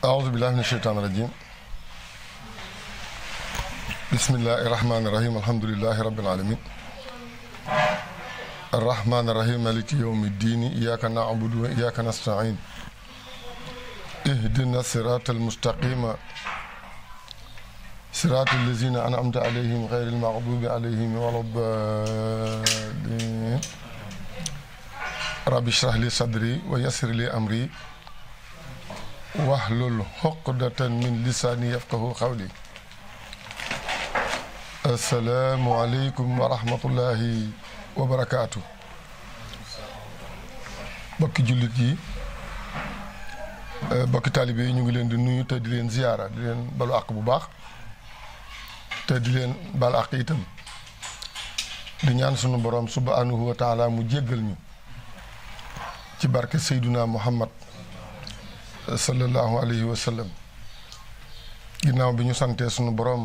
أعوذ بالله من الشيطان الرجيم بسم الله الرحمن الرحيم الحمد لله رب العالمين الرحمن الرحيم مالك يوم الدين إياك نعبد وإياك نستعين اهدنا الصراط المستقيم صراط الذين أنعمت عليهم غير المغضوب عليهم ولا الضالين رب اشرح لي صدري ويسر لي أمري واحلل عقدة من لساني يفقهوا قولي السلام عليكم ورحمة الله وبركاته bokki jullit yi bokki taalibe yi ñu ngi leen di nuyu te di leen ziyaara di leen balu àq bu baax te di leen bal àq itam di ñaan sunu borom subhanahu wa taala mu jéggal ñu ci barke Seyduna Muhammad sallallahu alayhi wa sallam ginnaaw bi ñu santee sunu borom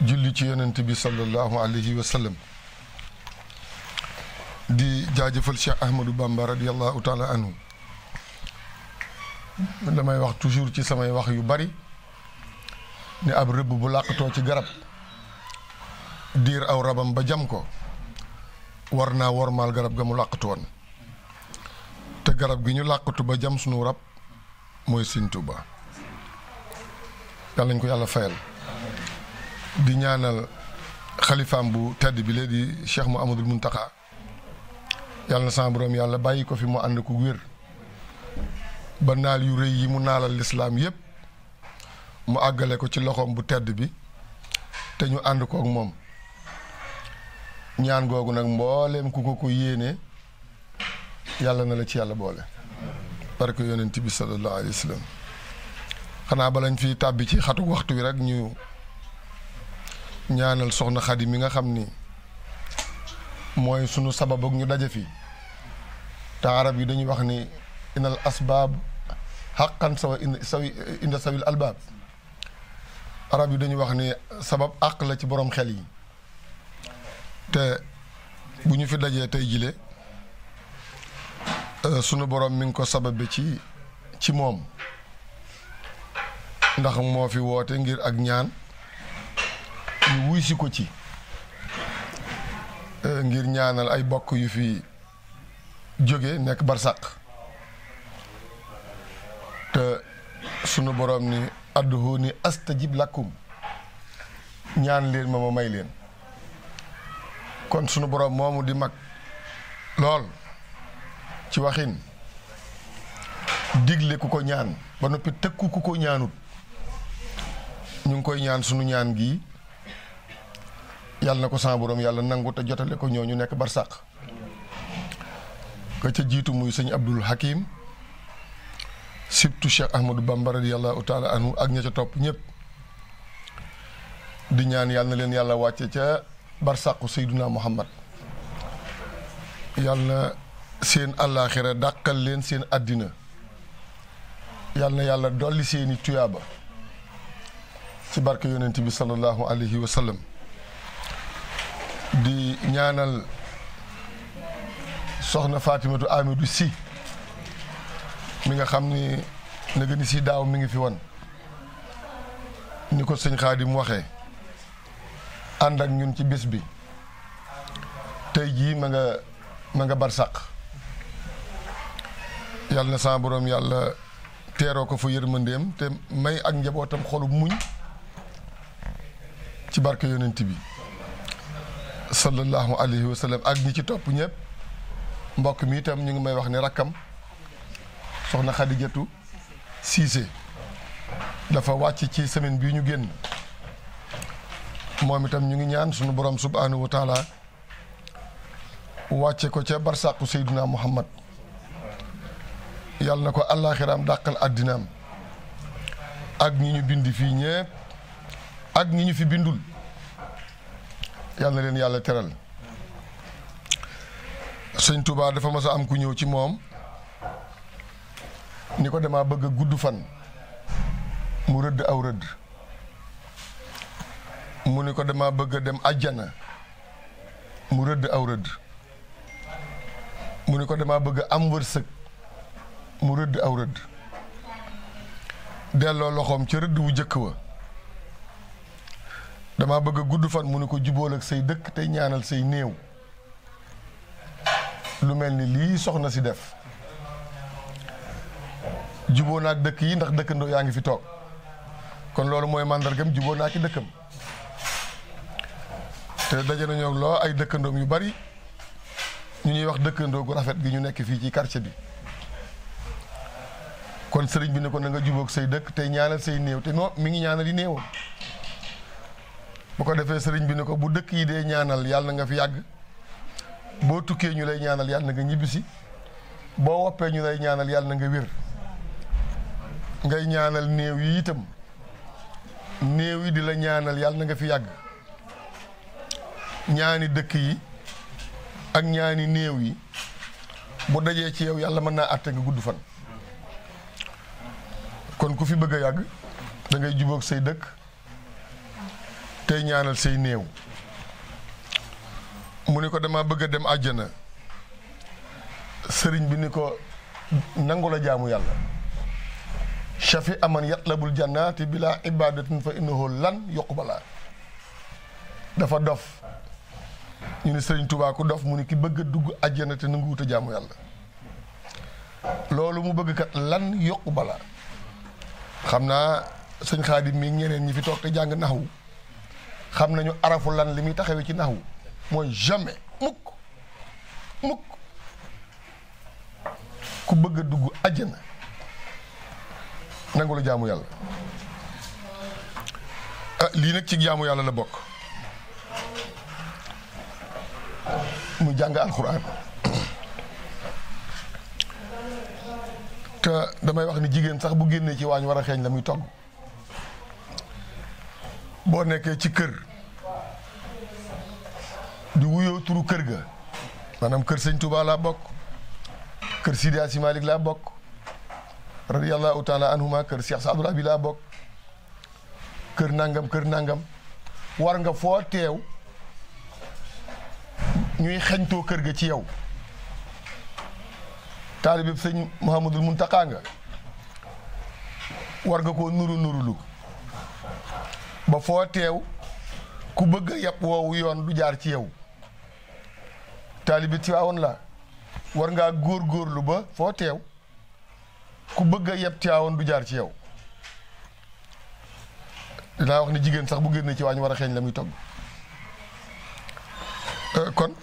julli ci yonent bi sallallahu alayhi wa sallam di jaajëfal Cheikh Ahmadou Bamba radiyallahu taala anhu damay wax toujours ci samay wax yu bari ni ab rëbb bu làqatoo ci garab diir aw rabam ba jam ko war naa wormaal garab ga mu làqatu woon te garab gi ñu làqatu ba jam sunu rab mooy Sëñ Tuuba yàlla nañ ko yàlla fayal di ñaanal xalifaam bu tedd bi léegi di Cheikh Mouhamadoul Mountakha yàlla na sama borom yàlla bàyyi ko fi mu ànd ko wér ba naal yu rëy yi mu naalal lislaam yépp mu àggale ko ci loxoom bu tedd bi te ñu ànd ko ak moom ñaan googu nag mbooleem ku ko yéene yàlla na la ci yàlla boole barke yonent bi sallallahu alayhi wa sallam xanaa balañ fi tàbbi ci xatu waxtu wi rek ñu ñaanal soxna Xadi mi nga xam ni mooy sunu sabab ak ñu daje fi te arab yi dañuy wax ni inal asbaab xaqan inda sawil albaab arab yi dañuy wax ni sabab àq la ci borom xel yi te bu ñu fi dajee tey jile sunu borom mi ngi ko sababe ci moom ndax moo fi woote ngir ak ñaan ñu wuy si ko ci ngir ñaanal ay bokk yu fi jóge nekk barsàq te sunu borom ni adduhuni astajib lakum ñaan leen ma may leen kon sunu borom moomu di mag lool ci waxin digle ku ko ñaan ba noppi tëkku ku ko ñaanut ñu ngi koy ñaan sunu ñaan gi yàlla na ko sama borom yàlla nangu te jotale ko ñoo ñu nekk barsàq ka ca jiitu muy sëñ Abdul Hakim surtout Cheikh Ahmadou Bamba radiyallahu taala anhu ak ña ca topp ñëpp di ñaan yàlla na leen yàlla wàcce ca barsàqu Seyduna Muhammad yàlla seen àllaaxira dàqal leen seen àddina yàlla na yàlla dolli seeni tuyaaba ci barke yonent bi sallallahu alayhi wa sallam di ñaanal soxna Fatimatu Amidou Si mi nga xam ni nega ni si daaw mi ngi fi woon ni ko sëñ Xaadim waxee ànd ak ñun ci bés bi tey jii ma nga barsàq yàlla na sama borom yàlla teeroo ko fa yërmandeem te may ak njabootam xolub muñ ci barke yonent bi sallallahu alayhi wa sallam ak ñi ci topp ñëpp mbokk mi itam ñu ngi may wax ni rakkam soxna Xadijatu Siise dafa wàcc ci semaine bii ñu génn moom itam ñu ngi ñaan sunu borom subhanahu wa taala wàcce ko ca barsàqu Seydina Muhammad yàlla na ko àllaaxiraam dàqal àddinaam ak ñi ñu bind fii ñëpp ak ñi ñu fi bindul yàlla na leen yàlla teral sëñ Touba dafa mas a am ku ñëw ci moom ni ko dama bëgg a gudd fan mu rëdd aw rëdd mu ni ko dama bëgg a dem àjjana mu rëdd aw rëdd mu ni ko dama bëgg a am wërsëg mu rëdd aw rëdd delloo loxoom ca rëdd wu jëkk wa dama bëgg a gudd fan mu ne ko jubóol ak say dëkk tey ñaanal say néew lu mel ni lii soxna si def juboo naak dëkk yi ndax dëkkandoo yaa ngi fi toog kon loolu mooy màndargam juboo naa ki dëkkam te daje nañoo loo ay dëkkandoom yu bari ñu ñuy wax dëkkandoo gu rafet gi ñu nekk fii ci quartier bi kon sëriñ bi ne ko na nga jubóog say dëkk tey ñaanal say néew te non mi ngi ñaanal yi néewam bu ko defee sëriñ bi ne ko bu dëkk yi dee ñaanal yàlla na nga fi yàgg boo tukkee ñu lay ñaanal yàlla na nga ñibbisi boo woppee ñu lay ñaanal yàlla na nga wér ngay ñaanal néew yi itam néew yi di la ñaanal yàlla na nga fi yàgg ñaani dëkk yi ak ñaani néew yi bu dajee ci yow yàlla mën naa àtte nga gudd fan kon ku fi bëgg a yàgg da ngay jubóog say dëkk tey ñaanal say néew mu ni ko dama bëgg a dem àjjana sëriñ bi ni ko nangu la jaamu yàlla shafi aman yatlabul jannati bila ibadatin fa innahu lan yuqbala dafa dof ñu ni sëriñ Tuubaa ku dof mu ni ki bëgg a dugg àjjana te nangu wut a jaamu yàlla loolu mu bëgg kat lan yuqbala xam naa sëñ Xaadim mi ñeneen ñi fi toog te jàng naxwu xam nañu arafu lan li muy taxawee ci naxwu mooy jamais mukk mukk ku bëgg a dugg àjjana nangu la jaamu yàlla lii nag ci jaamu yàlla la bokk mu jàng alxuraan te damay wax ni jigéen sax bu génnee ci waañ war a xeeñ la muy togg boo nekkee ci kër di wuyoo turu kër ga maanaam kër sëñ Touba laa bokk kër Sidi Asi Malik laa bokk radiyallahu taala anhuma kër Cheikh Saadul Abi laa bokk kër nangam war nga foo teew ñuy xeñtoo kër ga ci yow taalibeb sëñ Mouhamadul Muntaqa nga war nga koo nurulu ba foo teew ku bëgg a yàpp woowu yoon du jaar ci yow taalibe Tiwaawoon la war ngaa góorgóorlu ba foo teew ku bëgg a yàpp Tiwaawoon du jaar ci yow dinaa wax ni jigéen sax bu génne ci waañ war a xeeñ la muy togg kon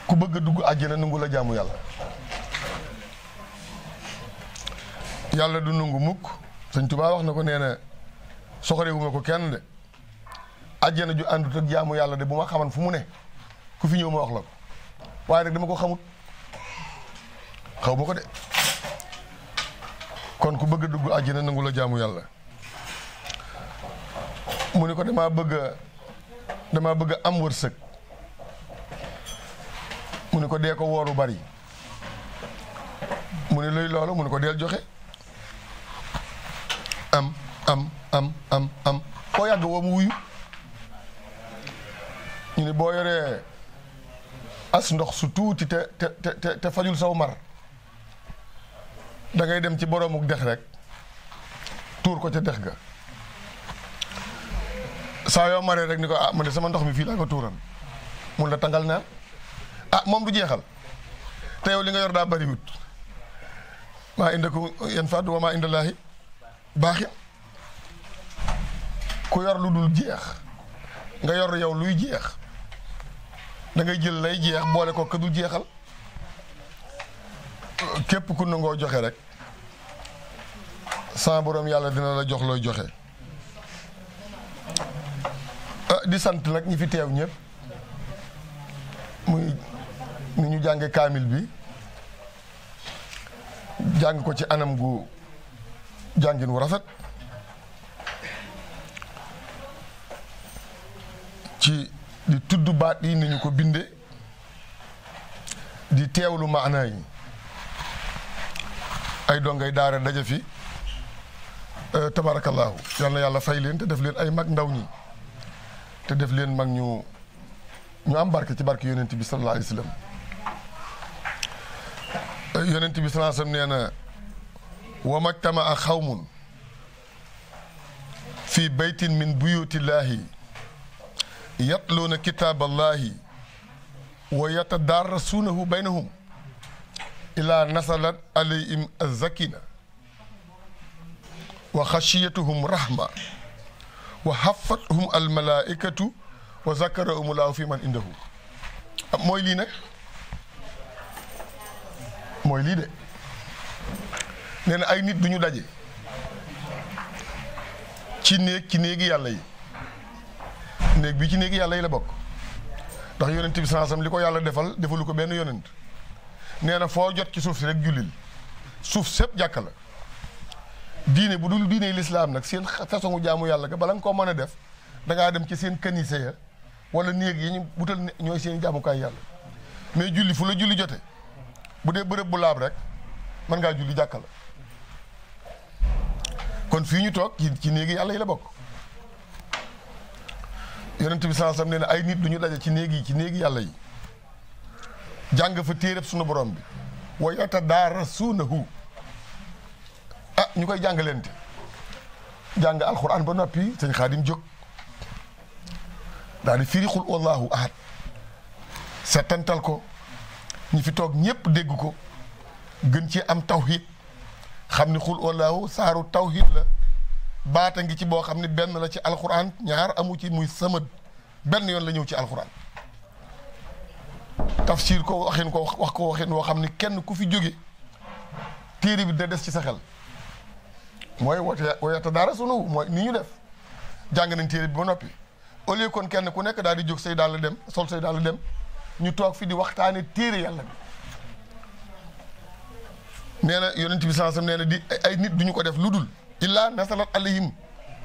ku bëgg a dugg àjjana nangu la jaamu yàlla yàlla du nangu mukk sëñ Tuubaa wax na ko nee na soxorewuma ko kenn de àjjana ju àndut ak jaamu yàlla de bu ma xaman fu mu ne ku fi ñëw ma wax la ko waaye nag dama ko xamut xaw ma ko de kon ku bëgg a dugg àjjana nangu la jaamu yàlla mu ne ko dama bëgg a am wërsëg mu ne ko dee ko wooru bari mu ne luy loolu mu ne ko deel joxe am koo yàgg woo mu wuyu ñu ne boo yoree as ndox su tuuti te fajul saw mar da ngay dem ci boroomuk dex rek tuur ko ca dex ga saa yoo maree rek ni ko man de sama ndox mi fii laa ko tuuran mun la tangal naan moom du jeexal te yow li nga yor daa bariwut maa indakum yanfadu wa maa indallaahi baaxin ku yor lu dul jeex nga yor yow luy jeex da ngay jël lay jeex boole ko ka dul jeexal képp ku nangoo joxe rek sa borom yàlla dina la jox looy joxe di sant nag ñi fi teew ñëpp muy ni ñu jànge kaamil bi jàng ko ci anam gu jàngin wu rafet ci di tudd baat yi ni ñu ko binde di teewlu maanaa yi ay dongay daara daje fi tabaarakallaahu yal na yàlla fay leen te def leen ay mag ndaw ñi te def leen mag ñu am barke ci barke yonent bi sallallahu alayhi wa sallam yonent bi sallallahu alayhi wa sallam nee na wa majtamaa xawmun fi baytin min buyutillahi yatluuna kitaaballahi wa yatadarasuunahu baynahum ila nasalat alayhim azakina wa xashiyatuhum rahma wa hafathum almalaikatu wa zakarahumullahu fi man indahu. mooy lii nag mooy lii de nee na ay nit du ñu daje ci néegi yàlla yi. néeg bi ci néegi yàlla yi la bokk ndax yonent bi sansam li ko yàlla defalu ko benn yonent nee na foo jot ci suuf si rek jullil suuf sépp jàkka la. diine bu dul diine lislaam nag seen façon jaamu yàlla ga bala nga koo mën a def dangaa dem ci seen kanise ya wala néeg yi ñu butal ñooy seen jaamukaay yàlla mais julli fu la julli jote bu dee bërëb bu laab rek mën ngaa julli jàkka la. kon fii ñu toog ci néegi yàlla yi la bokk. yonent bi sansam nee na ay nit du ñu daje ci néegi yàlla yi jàng fa téereb sunu borom bi wa yatadarasuunahu ñu koy jàngalente jàng alxuraan ba noppi sëñ Xaadim jóg daal di firi xul wallahu ahad settantal ko ñi fi toog ñépp dégg ko gën ci am tawhid xam ni xul wallahu saaru tawhid la baata ngi ci boo xam ne benn la ci alxuraan ñaar amu ci muy samad benn yoon la ñëw ci alxuraan tafsir ko waxin ko wax ko waxin woo xam ne kenn ku fi jóge téere bi da des ci sa xel mooy woyata daara sunu mooy ni ñu def jàng nañ téere bi ba noppi au lieu kon kenn ku nekk daal di jóg say daal dem sol say daal dem ñu toog fi di waxtaane téere yàlla bi nee na yonent bi sansam nee na di ay nit duñu ko def lu dul illa nasalat alayhim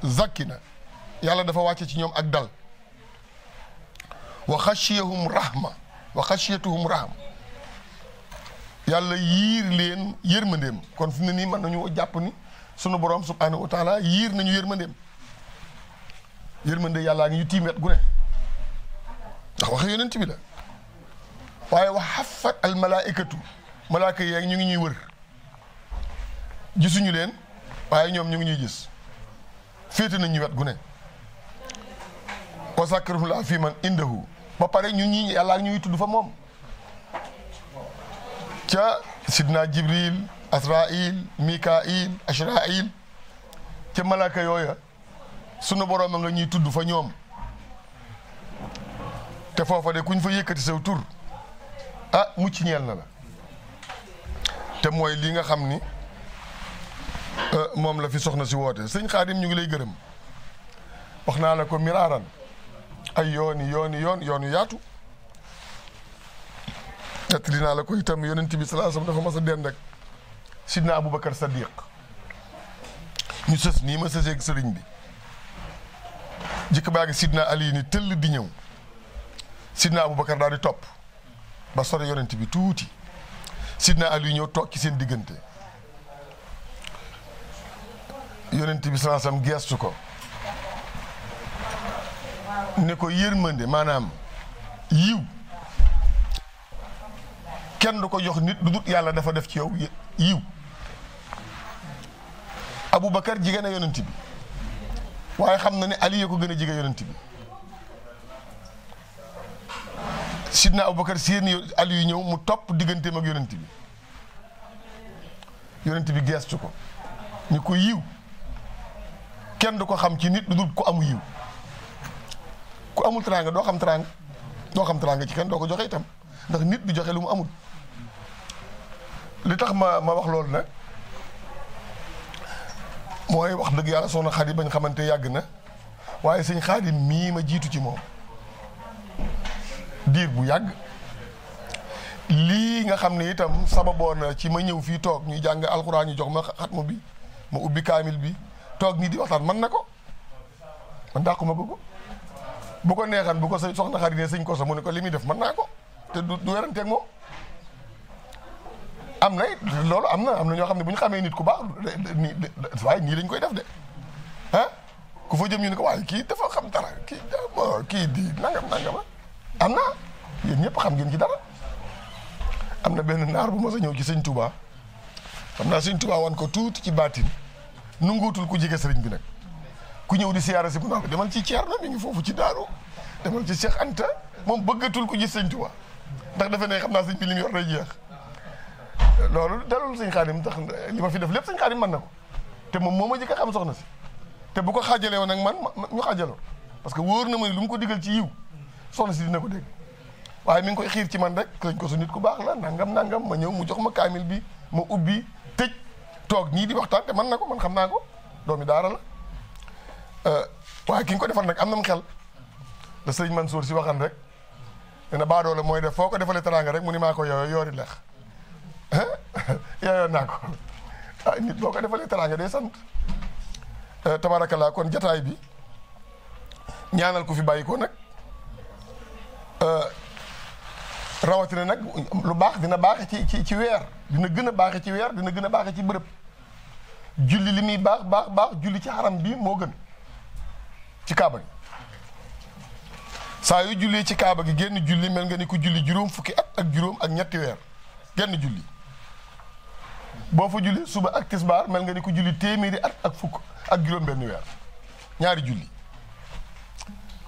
zakkina yàlla dafa wàcce ci ñoom ak dal wa xashiyahum rahma wa xashiyatuhum rahma yàlla yiir leen yërmandeem kon fi mu ne nii mën nañu jàpp ni sunu borom subhanahu wa taala yiir nañu yërmandeem yërmande yàllaa ngi ñu tiimet gu ne ndax waxe yonent bi la waaye wa xafat al malaikatu malaaka yeeg ñu ngi ñuy wër gisuñu leen waaye ñoom ñu ngi ñuy gis féete nañ ñu wet gu ne wa zakarahumullahu fi man indahu ba pare ñu ñi yàllaa ngi ñuy tudd fa moom ca sidna jibril asrail mikail ashrail ca malaaka yooya sunu boroom a nga ñuy tudd fa ñoom te foofa de kuñ fa yëkkati saw tur mucc ñeel na la te mooy li nga xam ni moom la fi soxna si woote sëñ Xaadim ñu ngi lay gërëm wax naa la ko miraaran ay yoon yaatu te dinaa la ko itam yonent bi sallallahu alayhi wasallam dafa mas a dend ak sidna Aboubacar Sadiq ñu sës nii ma sëseeg sëriñ bi jikk baa ngi sidna Ali ni tëll di ñëw sidna Aboubacar daal di topp ba sore yonent bi tuuti sidna Ali ñëw toog ci seen diggante yonent bi sallallahu alayhi wasallam geestu ko ne ko yërmande maanaam yiw kenn du ko jox nit lu dut yàlla dafa def ci yow yiw Aboubacar jigéen a yonent bi waaye xam na ne Ali ko gën a jige yonent bi sidna Aboubacar seen Ali ñëw mu topp digganteem ak yonent bi geestu ko ni ko yiw kenn du ko xam ci nit lu dul ku amu yiw ku amul teraanga doo xam teraanga ci kenn doo ko joxe itam ndax nit du joxe lu mu amul li tax ma wax loolu nag mooy wax dëgg yàlla soxna Xadi bañ xamante yàgg na waaye sëñ Xaadim mii ma jiitu ci moom diir bu yàgg lii nga xam ne itam sababoon na ci ma ñëw fii toog ñuy jàng alxuraan ñu jox ma xatmu bi ma ubbi kaamil bi toog nii di waxtaan man na ko man dàqu ma ko bu ko neexan bu ko soxna Xadi ne sëñ ko sa mu ne ko li muy def mën naa ko te du weranteeg moom am na loolu am na ñoo xam ne bu ñu xamee nit ku baax waaye nii lañ koy def de ku fa jëm ñu ne ko waaye kii dafa xam dara kii di nangam am na yéen ñëpp xam ngeen ci dara am na benn naar bu ma sa ñëw ci sëñ Touba xam naa Sëriñ Tuubaa wan ko tuuti ci baatin nunguutul ku jege sëriñ bi nag ku ñëw di siyaara si mu naa ko demal ci Ceerno mi ngi foofu ci daaru demal ci Cheikh Anta moom bëggatul ko gis Sëriñ Tuubaa ndax defe ne xam naa sëñ bi li mu yor day jeex loolu dalul sëñ Xaadim tax li ma fi def lépp sëñ Xaadim mën na ko te moom moo ma jëkk a xam soxna si te bu ko xaajalee woon nag man ñu xaajaloo parce que wóor na ma ne lu mu ko digal ci yiw soxna si dina ko dégg waaye mi ngi koy xiir ci man rek lañ ko su nit ku baax la nangam ma ñëw mu jox ma kaamil bi ma ubbi tëj toog ñii di waxtaan te man na ko man xam naa ko doomi daara la waaye ki nga ko defal nag am na mu xel la sëriñ Mansour si waxan rek nee na baadoo la mooy def foo ko defalee teraanga rek mu ni maa ko yooyo yoori leex yooyoon naa ko nit boo ko defalee teraanga day sant tabarakallah kon jataay bi ñaanal ko fi bàyyi ko nag rawatina nag lu baax dina baaxe ci weer dina gën a baaxe ci weer dina gën a baaxe ci bërëb julli li muy baax julli ci xaram bi moo gën ci kaaba gi saa yu julli ci kaaba gi génn julli mel nga ni ku julli juróom fukki at ak juróom ak ñetti weer genn julli boo fa julli suba ak tisbaar mel nga ni ku julli téeméeri at ak fukk ak juróom benn weer ñaari julli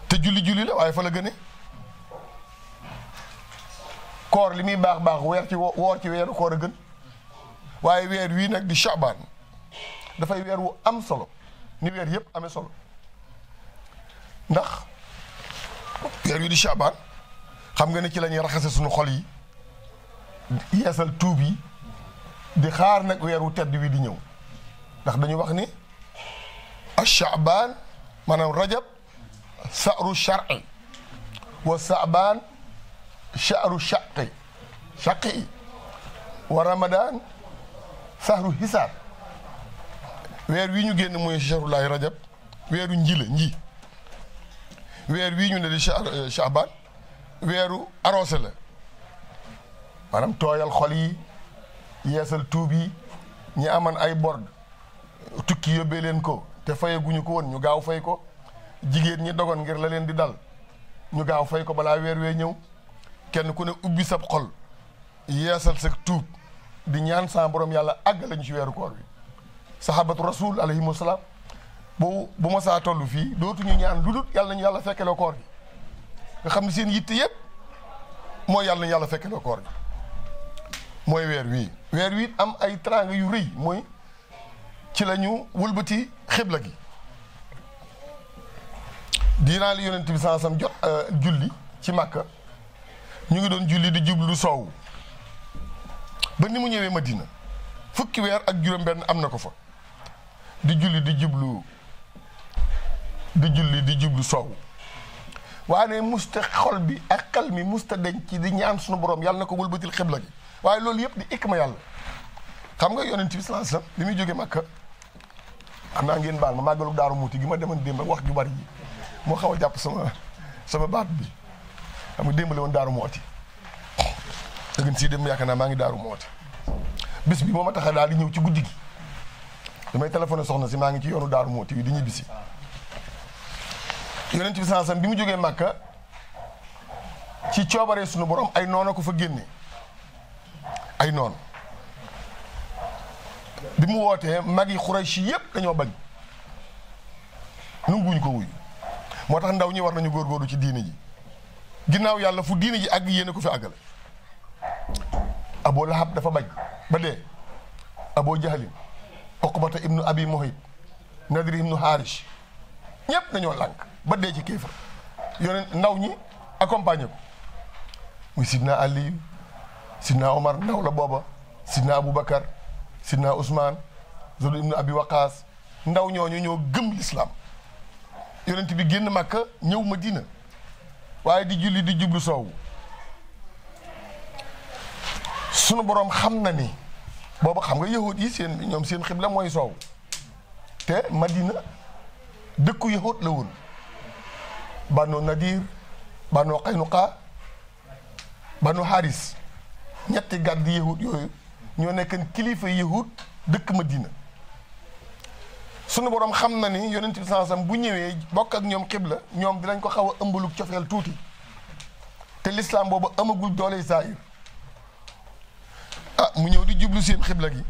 te julli la waaye fa la gëne koor li muy baax weer ci woor ci weeru koor a gën waaye weer wii nag di Shaabaan dafay weer wu am solo ni weer yëpp amee solo ndax weer wi di Shaabaan xam nga ne ci la ñuy raxase suñu xol yi yeesal tuub yi di xaar nag weer wu tedd wi di ñëw ndax dañu wax ni Shaabaan maanaam rajab sa'ru shar'i wa Shaabaan sha'ru shaqi wa Ramadan sahru hisaab weer wi ñu génn mooy shahrulaay rajab weeru nji weer wii ñu ne di Shaabaan weeru arrosé la maanaam tooyal xol yi yeesal tuub yi ñi aman ay bord tukki yóbbee leen ko te fayaguñu ko woon ñu gaaw fay ko jigéen ñi dogoon ngir la leen di dal ñu gaaw fay ko balaa weer wee ñëw kenn ku ne ubbi sab xol yeesal sa tuub di ñaan sa borom yàlla àgg lañu ci weeru koor bi sahabatu rasul alayhimu salaam bu ma saa toll fii dootuñu ñaan lu dul yàlla nañu yàlla fekkeloo koor gi nga xam ne seen yitte yëpp mooy yàlla nañu yàlla fekkeloo koor gi mooy weer wii am ay teraanga yu rëy mooy ci la ñu wëlbati xibla gi diinaa li yonent bi sansam jot julli ci Makka ñu ngi doon julli di jublu soowu ba ni mu ñëwee Madina fukki weer ak juróom benn am na ko fa di julli di jublu soowu waaye musta xol bi ak xel mi musta denc ci di ñaan suñu borom yàlla na ko wëlbatil xibla gi waaye loolu yëpp di ikma yàlla xam nga yonent bi sallallahu alayhi wasallam li muy jógee Makka xam naa ngeen baal ma màggalu Daaru Muuti gi ma demoon démb wax ju bari ji moo xaw a jàpp sama baat bi xam nga démb la woon Daaru Muuti dëgg si dem yaakaar naa maa ngi Daaru Muuti bis bi moo ma tax a daal di ñëw ci guddi gi damay téléphoné soxna si maa ngi ci yoonu Daaru Muuti yi di ñibbisi yonent bi sallallahu alayhi wasallam bi mu jógee Makka ci coobaree sunu borom ay noona ko fa génne ay noon bi mu wootee mag yi Xuraysh yëpp dañoo bañ nanguwuñ ko wuyu moo tax ndaw ñi war nañu góorgóorlu ci diine ji ginnaaw yàlla fu diine ji àgg yéene ko fi àggale Abu Lahab dafa bañ ba dee Abu Jahlin Uqbata ibnu Abi Muhayt Nadri ibnu Harish ñëpp dañoo lànk ba dee ci kéefar yoneen ndaw ñi accompagné ko muy Sidna Ali Sidna Omar ndaw la booba Sidna Aboubacar Sidna Ousmane Zul ibnu Abi Waqaas ndaw ñooñu ñoo gëm l'islam yonent bi génn Makka ñëw Madina waaye di julli di jublu soowu sunu boroom xam na ni booba xam nga yahud yi ñoom seen xibla mooy soowu te Madina dëkku yahud la woon Banu Nadir Banu Qaynuqa Banu Haris ñetti gàddi yahud yooyu ñoo nekkan kilifa yahud dëkk Madina sunu borom xam na ni yonent bi sansam bu ñëwee bokk ak ñoom xibla ñoom dinañ ko xaw a ëmbalug cofeel tuuti te l'islam boobu amagul doole saayir mu ñëw di jublu seen xibla gi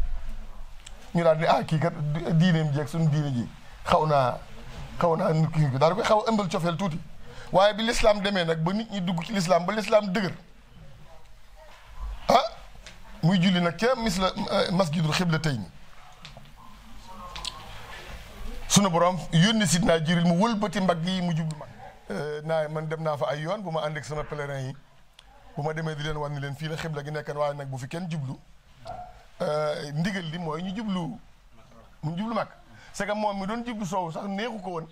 ñu daal di kii kat diineem jeeg suñu diine ji xaw naa kii daal koy xaw a ëmbal cofeel tuuti waaye bi lislaam demee nag ba nit ñi dugg ci lislaam ba lislaam dëgër muy julli nag ca masjidul xiblatayni sunu borom yónni sidna Jibril mu wëlbati mbagg yi mu jublu mag man dem naa fa ay yoon bu ma ànd ak sama pèlerin yi bu ma demee di leen wan ni leen fii la xibla gi nekkan waaye nag bu fi kenn jublu ndigal li mooy ñu jublu mag c'est que moom mi doon jublu soowu sax neexu ko woon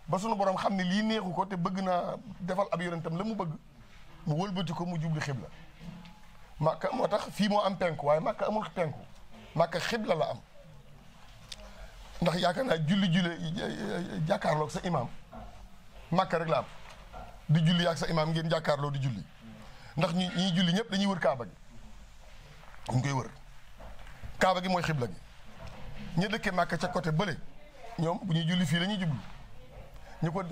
ba sunu borom xam ne lii neexu ko te bëgg naa defal ab yonentam la mu bëgg mu wëlbati ko mu jublu xibla Makka moo tax fii moo am penku waaye Makka amul penku Makka xibla la am ndax yaakaar naa julli jàkkaarloog sa imaam Makka rek la am di julli ak sa imaam ngeen jàkkaarloo di julli ndax ñi julli ñëpp dañuy wër kaaba gi ñu koy wër kaaba gi mooy xibla gi ñu dëkkee Makka ca côté bële ñoom bu ñuy julli fii la ñuy jublu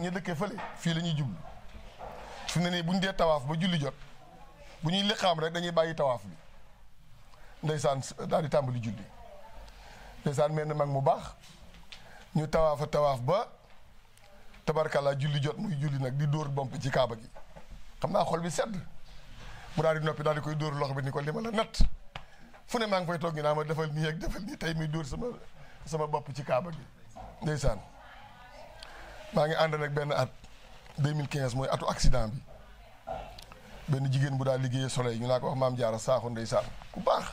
ñu dëkkee fële fii la ñuy jublu fi mu ne nii bu ñu dee tawaaf ba julli jot bu ñuy liqaam rek dañuy bàyyi tawaaf bi ndeysaan daal di tàmbali julli ndeysaan mel na mag mu baax ñu tawaaf ba tabarkalla julli jot muy julli nag di dóor bomp ci kaaba gi xam naa xol bi sedd mu daal di noppi daal di koy dóor loxo bi ni ko li ma la natt fu ne maa ngi fay toog ñu naa ma defal nii ak defal nii tey muy dóor sama bopp ci kaaba gi ndeysaan maa ngi ànd nag benn at 2015 mooy atu accident bi benn jigéen bu daal liggéeyee soleil ñu naa ko wax maam Jaara Saaxo ndeysaan ku baax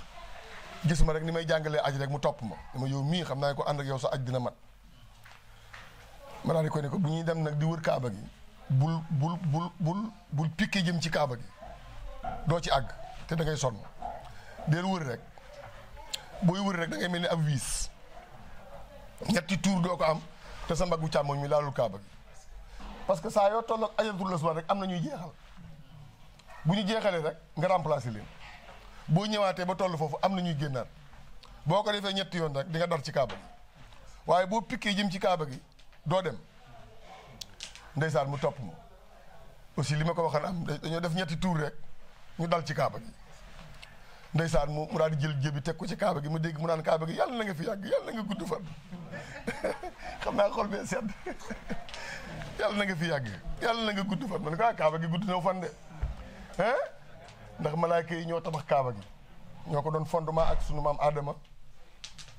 gis ma rek ni may jàngalee aj rek mu topp ma dama yow mii xam naa ko ànd ak yow sa aj dina mat ma daal di ko ne ko bu ñuy dem nag di wër kaaba gi bul piqué jëm ci kaaba gi doo ci àgg te da ngay sonn deel wër rek booy wër rek da ngay mel ni ab wiis ñetti tuur doo ko am te sa mbaggu càmmoñ mi laalul kaaba gi parce que saa yoo tolloog ajatul la rek am na ñuy jeexal bu ñu jeexalee rek nga remplacer leen boo ñëwaatee ba toll foofu am na ñuy génnaat boo ko defee ñetti yoon rek di nga dar ci kaaba gi waaye boo piqué jëm ci kaaba gi doo dem ndeysaan mu topp ma aussi li ma ko waxoon am dañoo def ñetti tuur rek ñu dal ci kaaba gi ndeysaan mu daal di jël jébi teg ko ci kaaba gi ma dégg mu naan kaaba gi yàlla na nga fi yàgg yàlla na nga gudd fan xam naa xol bee sedd yàlla na nga fi yàgg yàlla na nga gudd fan man ko kaaba gi gudd na fan de ndax malaayka yi ñoo tabax kaaba gi ñoo ko doon fondement ak sunu maam Adama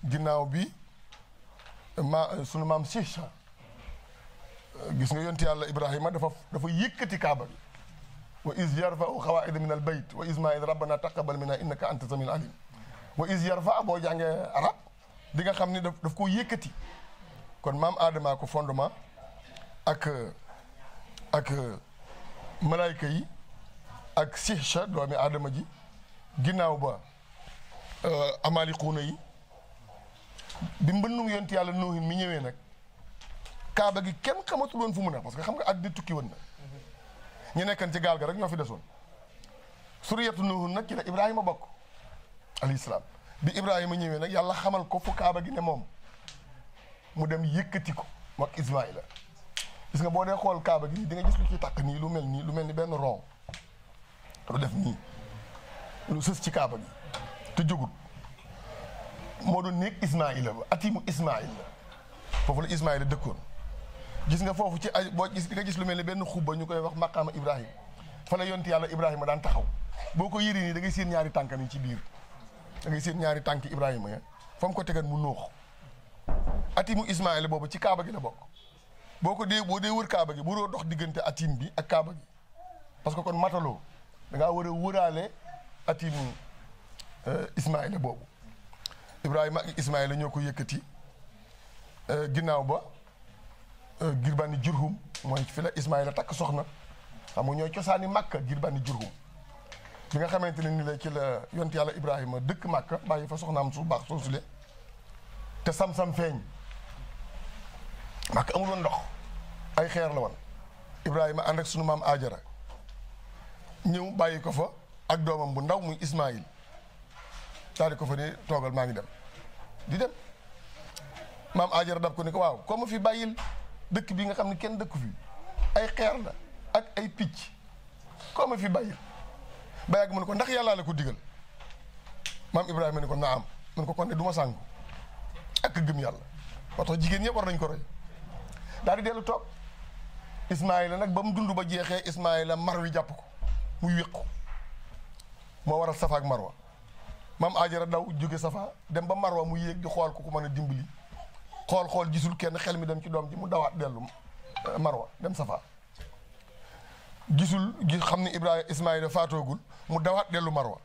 ginnaaw bi sunu maam Sicha gis nga yonti yàlla Ibrahima dafa yëkkati kaaba gi wa iz yarfa'u xawaa'ida min al bayt wa ismail rabbana taqabbal minna innaka anta samiul alim wa iz yarfa boo jàngee arab di nga xam ni daf koo yëkkati kon maam Adama ko fondement ak malaayka yi ak Sicha doomi Adama ji ginnaaw ba amaliquuna yi bi mbënnum yonti yàlla Noohin mi ñëwee nag kaaba gi kenn xamatul woon fu mu ne parce que xam nga àddina tukki woon na ñu nekkan ci gaal ga rek ñoo fi desoon suriyatu Noohin nag ci la Ibrahima bokk alayhi salaam bi Ibrahima ñëwee nag yàlla xamal ko fu kaaba gi ne moom mu dem yëkkati ko mook Ismaïla gis nga boo dee xool kaaba gi di nga gis lu ci takk nii lu mel ni benn rond lu def nii lu sës ci kaaba gi te jógut moo doon néeg Ismaïla ba atimu Ismaïla foofu la Ismaïla dëkkoon gis nga foofu ci ay boo gis di nga gis lu mel ni benn xubba ñu koy wax maqaama Ibrahima fa la yonti yàlla Ibrahima daan taxaw boo ko yëri nii da ngay seen ñaari tànkam yi ci biir da ngay seen ñaari tànki Ibrahima ya fa mu ko tegan mu nóox atimu Ismaïla boobu ci kaaba gi la bokk boo dee wër kaaba gi waroo dox diggante atim bi ak kaaba gi parce que kon mataloo da ngaa war a wëraale atimu Ismaïla boobu Ibrahima ak Ismaïla ñoo ko yëkkati ginnaaw ba girbani Jurhum mooy fi la Ismaïla takk soxna xam nga ñooy cosaani Màkka girbani Jurhum bi nga xamante ne ni la ci la yont yàlla Ibrahima dëkk Màkka bàyyi fa soxnaam su baax soosule te sam-sam feeñ Màkka amul woon ndox ay xeer la woon Ibrahima ànd ak sunu maam Aajara ñëw bàyyi ko fa ak doomam bu ndaw muy Ismaïl daal di ko fa ni toogal maa ngi dem di dem maam Aajara dab ko ni ko waaw ko ma fi bàyyil dëkk bi nga xam ne kenn dëkku fi ay xeer la ak ay picc ko ma fi bàyyil ba yàgg mu ne ko ndax yàllaa la ko digal maam Ibrahima ni ko naam mu ne ko kon ne du ma sànku ñàkk gëm yàlla moo tax jigéen ñëpp war nañ ko roy daal di dellu toog Ismaïla nag ba mu dund ba jeexee Ismaïla mar wi jàpp ko muy wéqu moo waral Safa ak Marwa maam Aajara daw jóge Safa dem ba Marwa mu yéeg di xool ku ko mën a dimbali xool gisul kenn xel mi dem ci doom ji mu dawaat dellu Marwa dem Safa gisul xam ni Ismaïla faatoogul mu dawaat dellu Marwa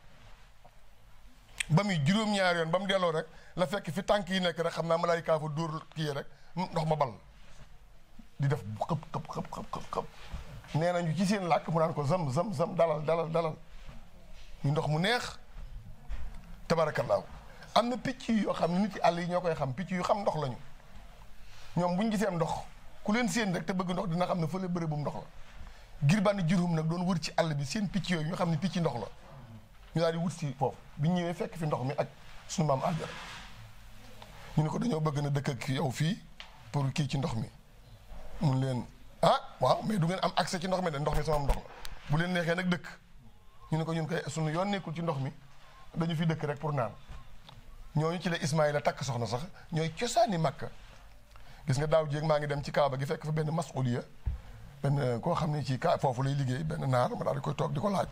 ba muy juróom-ñaari yoon ba mu delloo rek la fekk fi tànk yi nekk rek xam naa malaayika fa dóor kii rek ndox ma ball di def xëp nee nañu ci seen làkk mu naan ko zam dalal ñu ndox mu neex tabarakallaahu am na picc yoo xam ne nit yi àll yi ñoo koy xam picc yu xam ndox lañu ñoom bu ñu gisee ndox ku leen séen rek te bëgg ndox dina xam ne fële bëre bu ndox la ngir bànn juróom nag doon wër ci àll bi seen picc yooyu ñu xam ne picc ndox la ñu daal di wut si foofu bi ñu ñëwee fekk fi ndox mi ak suñu maam Aajara ñu ne ko dañoo bëgg na dëkk ak yow fii pour kii ci ndox mi mun leen waaw mais du ngeen am accès ci ndox mi de ndox mi sama ndox la bu leen neexee nag dëkk ñu ne ko ñun koy suñu yoon nekkul ci ndox mi dañu fi dëkk rek pour naan ñooñu ci la Ismaïla takk soxna sax ñooy cosaani Makka gis nga daaw jéeg maa ngi dem ci Kaaba gi fekk fa benn masuliya benn koo xam ne ci foofu lay liggéey benn naar ma daal di koy toog di ko laaj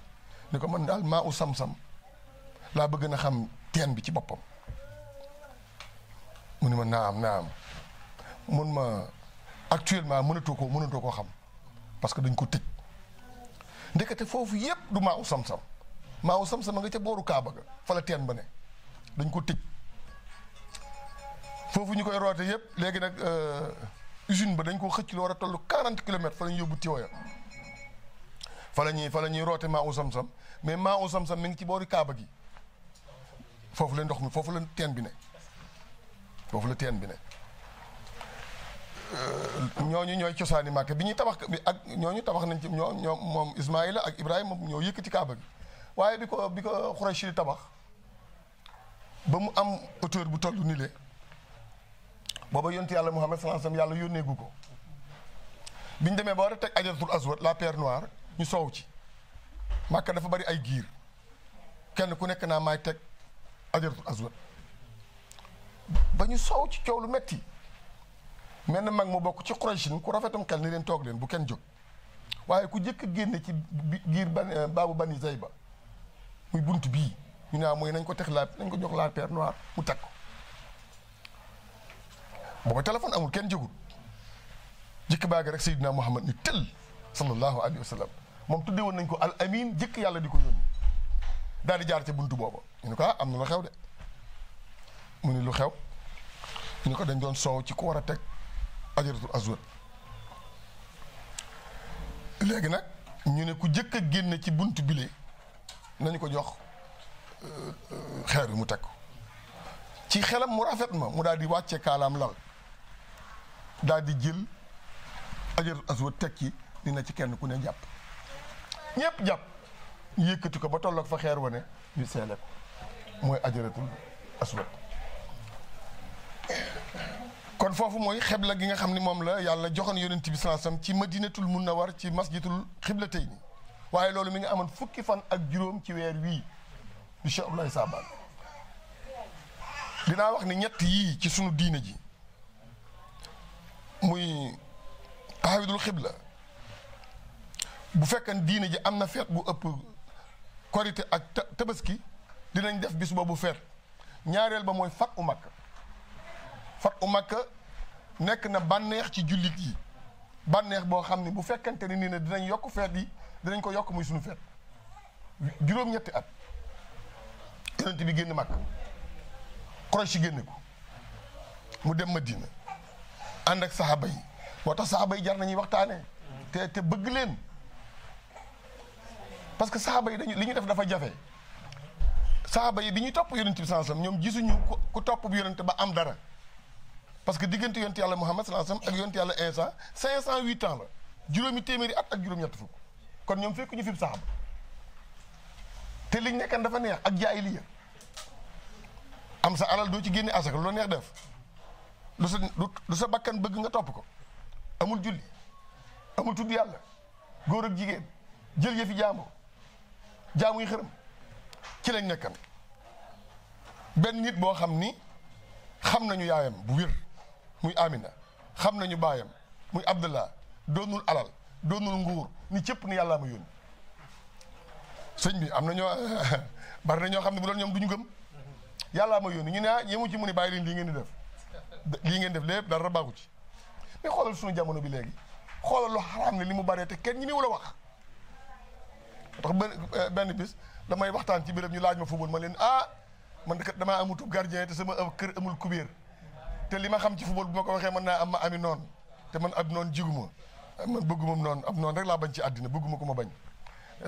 ni ko man daal maa u sam-sam laa bëgg na xam teen bi ci boppam mu ni ma naam mun ma actuellement mënatoo koo xam parce que dañ ko tëj ndekete foofu yépp du maa u sam-sam a nga ca booru Kaaba ga fa la teen ba ne dañ ko tëj foofu ñu koy roote yépp léegi nag usine ba dañ ko xëcc lu war a toll 40 kilomètres fa la ñu yóbbu tiwoya fa la ñuy roote maa u sam-sam mais maa u sam-sam mi ngi ci boori Kaaba gi foofu la ndox mi foofu la teen bi ne ñooñu ñooy cosaani Màkka bi ñuy tabax ak ñooñu tabax nañ ci ñoom moom Ismaïla ak Ibrahima ñoo yëkkati Kaaba gi waaye bi ko Xuraysh di tabax ba mu am hauteur bu toll ni le booba yonent yàlla Muhammad sallallahu alayhi wasallam yàlla yónneegu ko biñ demee ba war a teg Hajaratul Aswad la pierre noire ñu soow ci Màkka dafa bari ay giir kenn ku nekk naa maay teg Hajaratul Aswad ba ñu soow ci coow lu metti mel na mag mu bokk ci Quraysh ku rafetam xel ni leen toog leen bu kenn jóg waaye ku jëkk génne ci giir baabu Bani Zayba muy bunt bii ñu ne mooy nañ ko jox la pierre noire mu teg ko booba téléphone amul kenn jógul jëkk baagi rek Seydina Muhammad ni tël sallallahu alayhi wa sallam moom tuddee woon nañ ko al amin jëkk yàlla di ko yónni daal di jaar ca buntu booba ñu ne ko am na lu xew de mu ni lu xew ñu ne ko dañ doon soow ci ku war a teg Hajaratul Aswad léegi nag ñu ne ku jëkk a génne ci buntu bile nañu ko jox xeer bi mu teg ko ci xelam mu rafet ma mu daal di wàcce kaalaam lal daal di jël Hajaratul Aswad teg ci dina ci kenn ku ne jàpp ñépp jàpp ñu yëkkati ko ba tolloog fa xeer wane ñu seele ko mooy Hajaratul Aswad kon foofu mooy xebla gi nga xam ni moom la yàlla joxoon yonent bi sallallahu alayhi wasallam ci Madinatul Munawwar ci masjidul xiblatayni waaye loolu mi nga amoon fukki fan ak juróom ci weer wii di Sha'bul Saabaan dinaa wax ni ñett yii ci sunu diine ji muy ahawidul xibla bu fekkee diine ji am na feet bu ëpp korite ak tabaski dinañ def bis boobu feet ñaareel ba mooy fat u Makka fat u Makka nekk na bànneex ci jullit yi bànneex boo xam ne bu fekkente ni nii ne dinañ yokk feet yi dinañ ko yokk muy sunu feet juróom-ñetti at yonent bi génn Makka Quraysh génne ko mu dem Madina ànd ak saxaaba yi moo tax saxaaba yi jar nañuy waxtaanee te bëgg leen parce que saxaaba yi li ñu def dafa jafe saxaaba yi bi ñuy topp yonent bi sallallahu alayhi wasallam ñoom gisuñu ku topp bu yonent ba am dara parce que diggante yonent yàlla Muhammad sallallahu alayhi wasallam ak yonent yàlla Isa 508 ans la juróomi téeméeri at ak juróom-ñett fukk kon ñoom fekk ñu fi saxaaba te liñ nekkan dafa neex ak jaahiliya am sa alal doo ci génne asaka lu la neex def lu sa bakkan bëgg nga topp ko amul julli amul tudd yàlla góor ak jigéen jël yëfi jaamu yi xërëm ci lañ nekkan benn nit boo xam ni xam nañu yaayam bu wér muy Amina xam nañu baayam muy Abdallah doonul alal doonul nguur ni cëpp ni yàllaa ma yónni sëñ bi am na ñoo bari na ñoo xam ne bu doon ñoom du ñu gëm yàllaa ma yónni ñu ne yemu ci mu ni bàyyi leen lii ngeen di def lii ngeen def lépp dara baaxu ci mais xoolal suñu jamono bi léegi xoolal lu xaraam ne li mu baree te kenn ñi mu la wax tax benn bis damay waxtaan ci béréb ñu laaj ma football ma leen man de kat damaa amutub gardien te sama kër amul kubéer te li ma xam ci football bu ma ko waxee mën naa am ma ami noonu te man ab noonu jiguma man bëgguma noonu ab noonu rek laa bañ ci àddina bëgguma ko ma bañ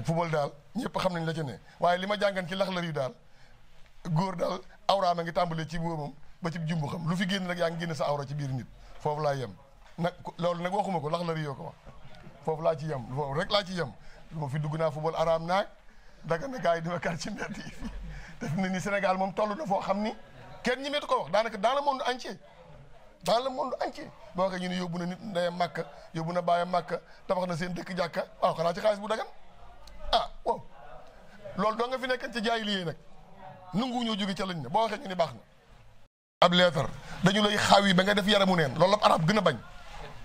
football daal ñëpp xam nañ la ca ne waaye li ma jàngan ci laxlar yu daal góor daal awraam a ngi tàmbalee ci wóomam ba ci jumbu xam lu fi génn nag yaa ngi génn sa awra ci biir nit foofu laa yem nag loolu nag waxuma ko laxlar yoo ko wax foofu laa ci yem foofu rek laa ci yem lu ma fi dugg naa football araam naag daga na gars yi dima kar ci mbedd yi fii def na ni Sénégal moom toll na foo xam ni kenn ñi meetu ko wax daanaka dans le monde entier dans le monde entier boo waxee ñu ne yóbbu na nit ndeyam màkka yóbbu na baayam màkka tabax na seen dëkk jàkka waaw xanaa ci xaalis bu dagan wow loolu doo nga fi nekkan ci jaay liyee nag nungu ñoo jóge ca lañ ne boo waxee ñu ni baax na ab leetar dañu lay xaaw yi ba nga def yaramu neen loolu la arab gën a bañ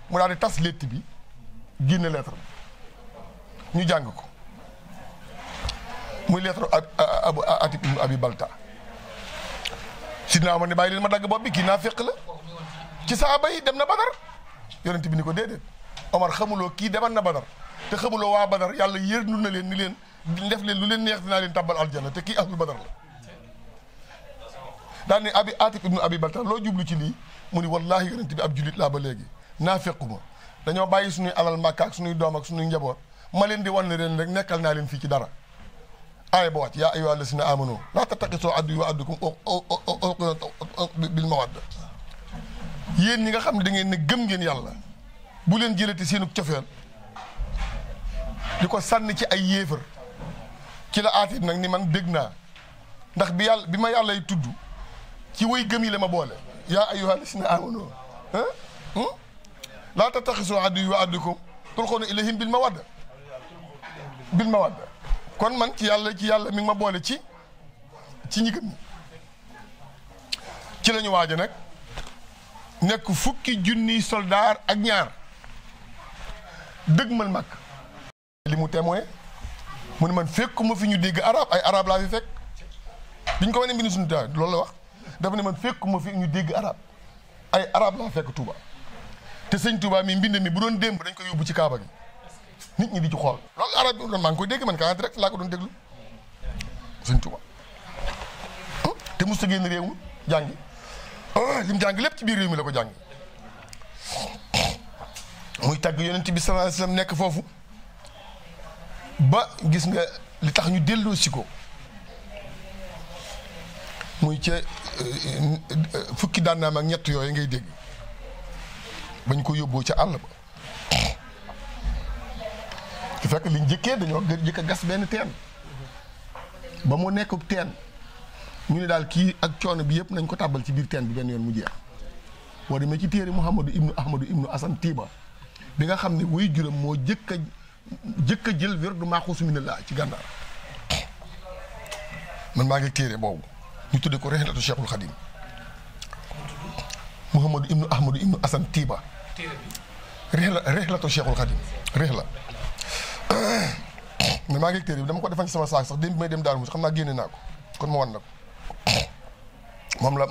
mu daal di tas létt bi génne leetar ñu jàng ko muy leetar abu Atib ibnu Abi Balta si naa ma ne bàyyi leen ma dagg bopp bi kii naa fekk la ci saaba yi dem na Badar yonent bi ni ko déedéet Omar xamuloo kii demal na Badar te xamuloo waa Badar yàlla yërnu na leen ni leen def leen lu leen neex dinaa leen tàbbal aljanna te kii ahlu Badar la daal ni Atib ibnu Abi Balta loo jublu ci lii mu ni wallahi yonent bi ab julit laa ba léegi naa fekkuma dañoo bàyyi suñuy alal Makka ak suñuy doom ak suñuy njaboot ma leen di wan ne leen rek nekkal naa leen fii ci dara aaya ba wàcc yaa ayyuhaa llaziina aamanuu laa tattaxizuu aduwwii wa aduwwakum bil mawadda yéen ñi nga xam ne da ngeen ne gëm ngeen yàlla bu leen jëlati seenu cofeel di ko sànni ci ay yéefar ci la Atib nag ni man dégg naa ndax bi ma yàllay tudd ci way gëm yi la ma boole yaa ayyuhaa llaziina aamanuu laa tattaxizuu aduwwii wa aduwwakum tulquuna ilayhim bil mawadda kon man ci yàlla mi ngi ma boole ci ñi gëm ci la ñu waaja nag nekk fukki junniy soldaar ak ñaar dëgmal mag li mu témoin mu ne man fekkuma fi ñu dégg arab ay arab laa fi fekk biñ ko wane mbindi suñu ta loolu la wax dafa ne man fekkuma fi ñu dégg arab ay arab laa fekk Touba te sëñ Touba mi mbind mi bu doon démb dañ ko yóbbu ci Kaaba gi nit ñi di ci xool loolu arab bi doon maa ngi koy dégg man ka direct laa ko doon déglu sëñ Touba te mos a génn réew mi jàngi li mu jàng lépp ci biir réew mi la ko jàng muy tàgg yonent bi sallallahu alayhi wasallam nekk foofu ba gis nga li tax ñu delloo si ko muy ca fukki daannaam ak ñett yooyu ngay dégg bañ ko yóbboo ca àll ba su fekk liñ njëkkee dañoo jëkk a gas benn teen ba mu nekk teen ñu ne daal kii ak coono bi yëpp nañ ko tàbbal ci biir teen bi benn yoon mu jeex boo demee ci téere Muhammadu ibnu Ahmadu ibnu Asan Tiiba bi nga xam ne wuy juram moo jëkk a jël wirdu Maaxuus minallaahi ci gànnaar man maa ngi téere boobu ñu tudde ko Rihlatu Cheikhul Khadim Muhammadu ibnu Ahmadu ibnu Asan Tiiba Rihlatu Cheikhul Khadim rihla man maa ngi téere bi dama ko defañ sama saak sax démb bi may dem Daaru Muxti xam naa génne naa ko kon ma wan na ko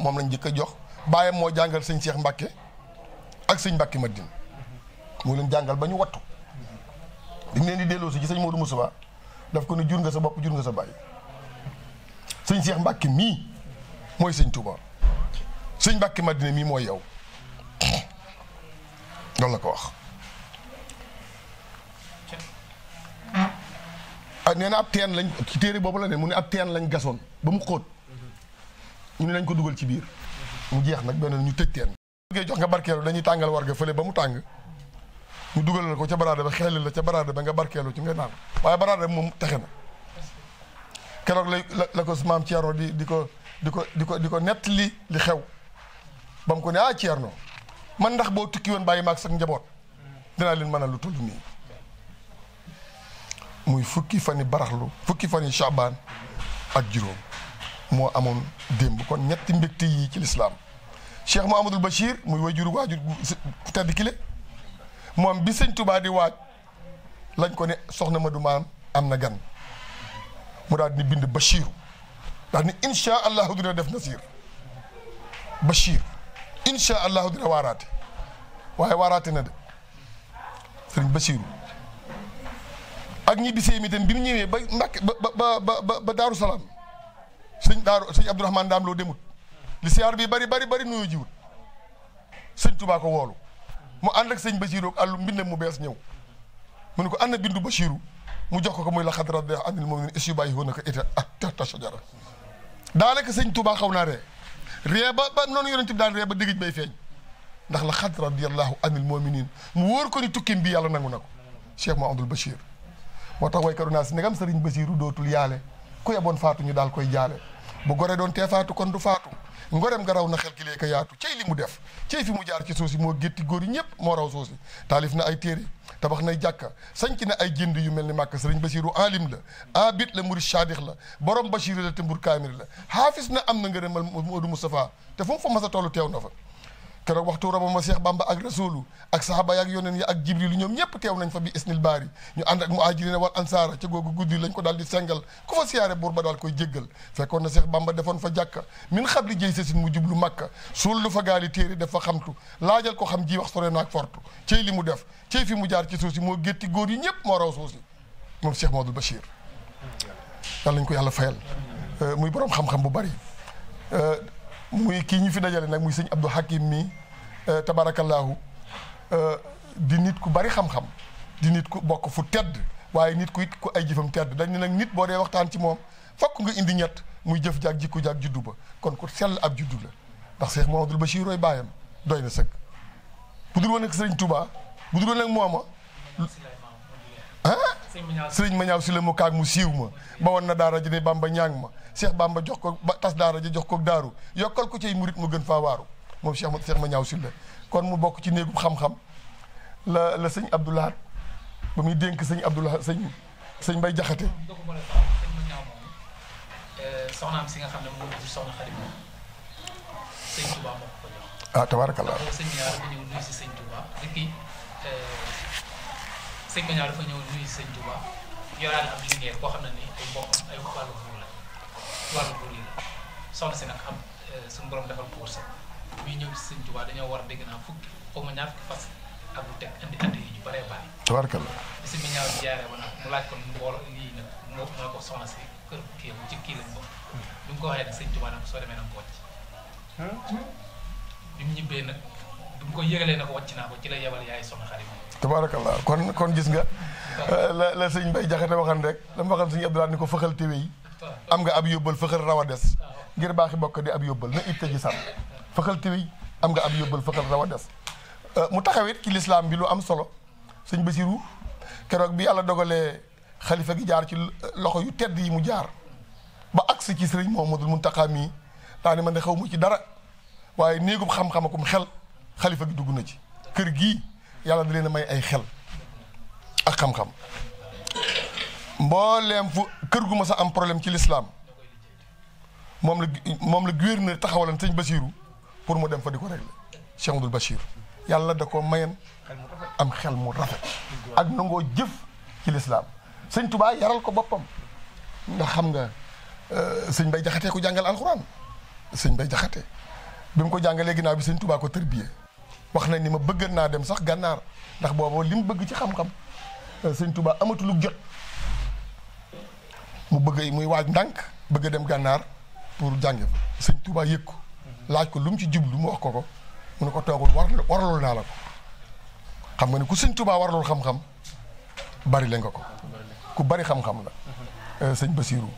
moom lañ njëkk a jox baayam moo jàngal sëñ Cheikh Mbacke ak sëñ Mbacke Madina moo leen jàngal ba ñu wattu dañ leen di delloo si ci sëñ Modou Moussa daf ko ne jur nga sa bopp jur nga sa baay sëñ Cheikh Mbacke mii mooy sëñ Touba sëñ Mbacke Madina mii mooy yow loolu la ko wax. nee na ab teen lañ ci téere boobu la ne mu ne ab teen lañ gasoon ba mu xóot ñu ne nañ ko dugal ci biir mu jeex nag benn ñu tëj teen ngay jox nga barkeelu dañuy tàngal war ga fële ba mu tàng ñu dugal la ko ca baraada ba xeelil la ca baraada ba nga barkeelu ci nga naan waaye baraada moom texe na keroog la ko maam Thierno di ko nett li xew ba mu ko ne Thierno man ndax boo tukki woon bàyyi maag sax njaboot dinaa leen mën a lu toll nii muy fukki fani baraxlu fukki fani Shaabaan ak juróom moo amoon démb kon ñetti mbégte yi ci lislaam Cheikh Mouhamadoul Bachir muy waajur ku tedd kile moom bi sëñ Touba di waaj lañ ko ne soxna Madu maam am na gan mu daal di bind Bachiru daal ni incha allahu dina def Nasir Bachir incha allahu dina waaraate waaye waaraate na de sëriñ Bachiru ak ñi bisee mi tam bi mu ñëwee ba Mbàkke ba Daaru Salaam sëñ Abdourahmane Daam loo demut li siyaar bi bari nuyoo jiwut sëñ Touba ko woolu mu ànd ak sëñ Bachiru ak àllu mbindam mu bees ñëw mu ne ko ànd bindu Bachiru mu jox ko muy la xadra de andil moom ne is yu bàyyi woon na ko ita ak tahta shajara daanaka sëñ Touba xaw naa ree ba noonu yonent bi daan ree ba dégg bay feeñ ndax la xad radiyallahu anil muminin mu wóor ko ni tukkim bi yàlla nangu na ko Cheikh Mouhamadoul Bachir moo tax waykaru naa si ndegam sëriñ Bachiru dootul yaale ku yeboon faatu ñu daal koy jaale bu gore doon tee faatu kon du faatu ngorem nga raw na xel ki lee ko yaatu cey li mu def cey fi mu jaar ci suuf si moo gétti góor yi ñëpp moo raw suuf si taalif na ay téere tabax nay jàkka sanc na ay jënd yu mel ni màkk sëriñ Bachiru alim la abid la murid sadix la borom Bachir la te mbur kaamir la xaafis na am na ngërëmal Modou Moustapha te fu mu fa mas a tollu teew na fa keroog waxtu raba ma Cheikh Bamba ak rasulu ak sahaba yaak yoneen yi ak jibril ñoom ñëpp teew nañ fa bi isnil baari ñu ànd ak muhajirina wal ansaara ca googu guddi lañ ko daal di sengal ku fa siyaare buur ba daal koy jéggal fekkoon na Cheikh Bamba defoon fa jàkka min xab li jëy sasin mu jublu makka suul lu fa gaali téere def fa xamtu laajal ko xam ji wax sore naak fortu cey li mu def cey fi mu jaar ci suuf si moo gétti góor yi ñëpp moo raw suuf si moom Cheikh Mouhamadoul Bachir yàlla nañ ko yàlla fayal muy borom xam-xam bu bari muy kii ñu fi dajale nag muy sëñ Abdou Hakim mi tabarakallahu di nit ku bari xam-xam di nit ku bokk fu tedd waaye nit ku it ku ay jëfam tedd dañ ne nag nit boo dee waxtaan ci moom fokk nga indi ñett muy jëf jaag jikku jaag juddu ba kon ku sell ab juddu la ndax Cheikh Mouhamadoul Bachir roy baayam doy na sëkk bu dul woon ak sëriñ Touba bu dul woon ak mooma sëriñ ma ñaaw si la mu kaag mu siiw ma ba woon na daara ji ne Bamba ñaang ma Cheikh Bamba jox ko ba tas daara ji jox ko daaru yokkal ko cay murit mu gën faa waaru moom Cheikh ma ñaaw si la kon mu bokk ci néegum xam-xam la sëñ Abdoulahat ba muy dénk sëñ Abdoulahat sëñ Mbay Jaxate soxnaam si nga xam ne moo jur soxna Xadim sëñ Touba moo ko jox tabarakallah sëñ bi dafa ñëw nuyu si sëñ Touba dëkki sëñ bi dafa ñëw nuyu si sëñ Touba yoraale ab liggéey koo xam ne ni ay bokkam ay wàllu buur la yi la soxna si nag xam suñu borom defal ko wërsëg muy ñëw ci sëñ Touba dañoo war a dégg naa fukki foog ma ñaar fukki fas ak lu teg andi yi ñu bëree bëri tabarakallah bi si mi ñaaw di jaaree ba nag mu laaj ko mbooloo lii nag moo na ko soxna si kër kii bu ci kii lañ bokk bi mu ko waxee nag sëñ Touba nag soo demee nag ko wàcc bi mu ñibbee nag bi mu ko yëgalee nag wàcc naa ko ci la yebal yaay soxna Xadim tabarakallah kon gis nga la sëñ Mbay Jaxate waxan rek dama waxan sëñ Abdoulaye ni ko fëxal téwe yi am nga ab yóbbal fëxal raw a des ngir baaxi bokk di ab yóbbal na itte ji sànn fëxal téwe yi am nga ab yóbbal fëxal raw a des mu taxawit ci lislaam bi lu am solo sëñ Bachiru keroog bi yàlla dogalee xalifa gi jaar ci loxo yu tedd yi mu jaar ba agsi ci sëriñ Mouhamadoul Mountakha mii daa ni man de xaw mu ci dara waaye néegum xam-xamakum xel xalifa gi dugg na ci kër gii yàlla da leen a may ay xel ak xam-xam mbooleem fu kër gu ma sa am problème ci lislaam moom la gouverneur taxawalan sëñ Bachiru pour mu dem fa di ko régler Cheikh Mouhamadoul Bachir yàlla da ko mayen am xel mu rafet ak nangoo jëf ci lislaam sëñ Touba yaral ko boppam ndax xam nga sëñ Bay Jaxate ko jàngal alxuraan sëñ Bay Jaxate bi mu ko jàngalee ginnaaw bi sëñ Touba ko tërbiyee wax nañ ni ma bëgg naa dem sax gànnaar ndax boobu li mu bëgg ci xam-xam sëñ Touba amatulug jot mu bëgg muy waaj ndànk bëgg a dem gànnaar pour jànge fa sëñ Touba yëg ko laaj ko lu mu ci jublu mu wax ko mu ne ko toogul waralool naa la ko xam nga ne ku sëñ Touba waralool xam-xam bari la nga ko ku bari xam-xam la sëñ Bachiru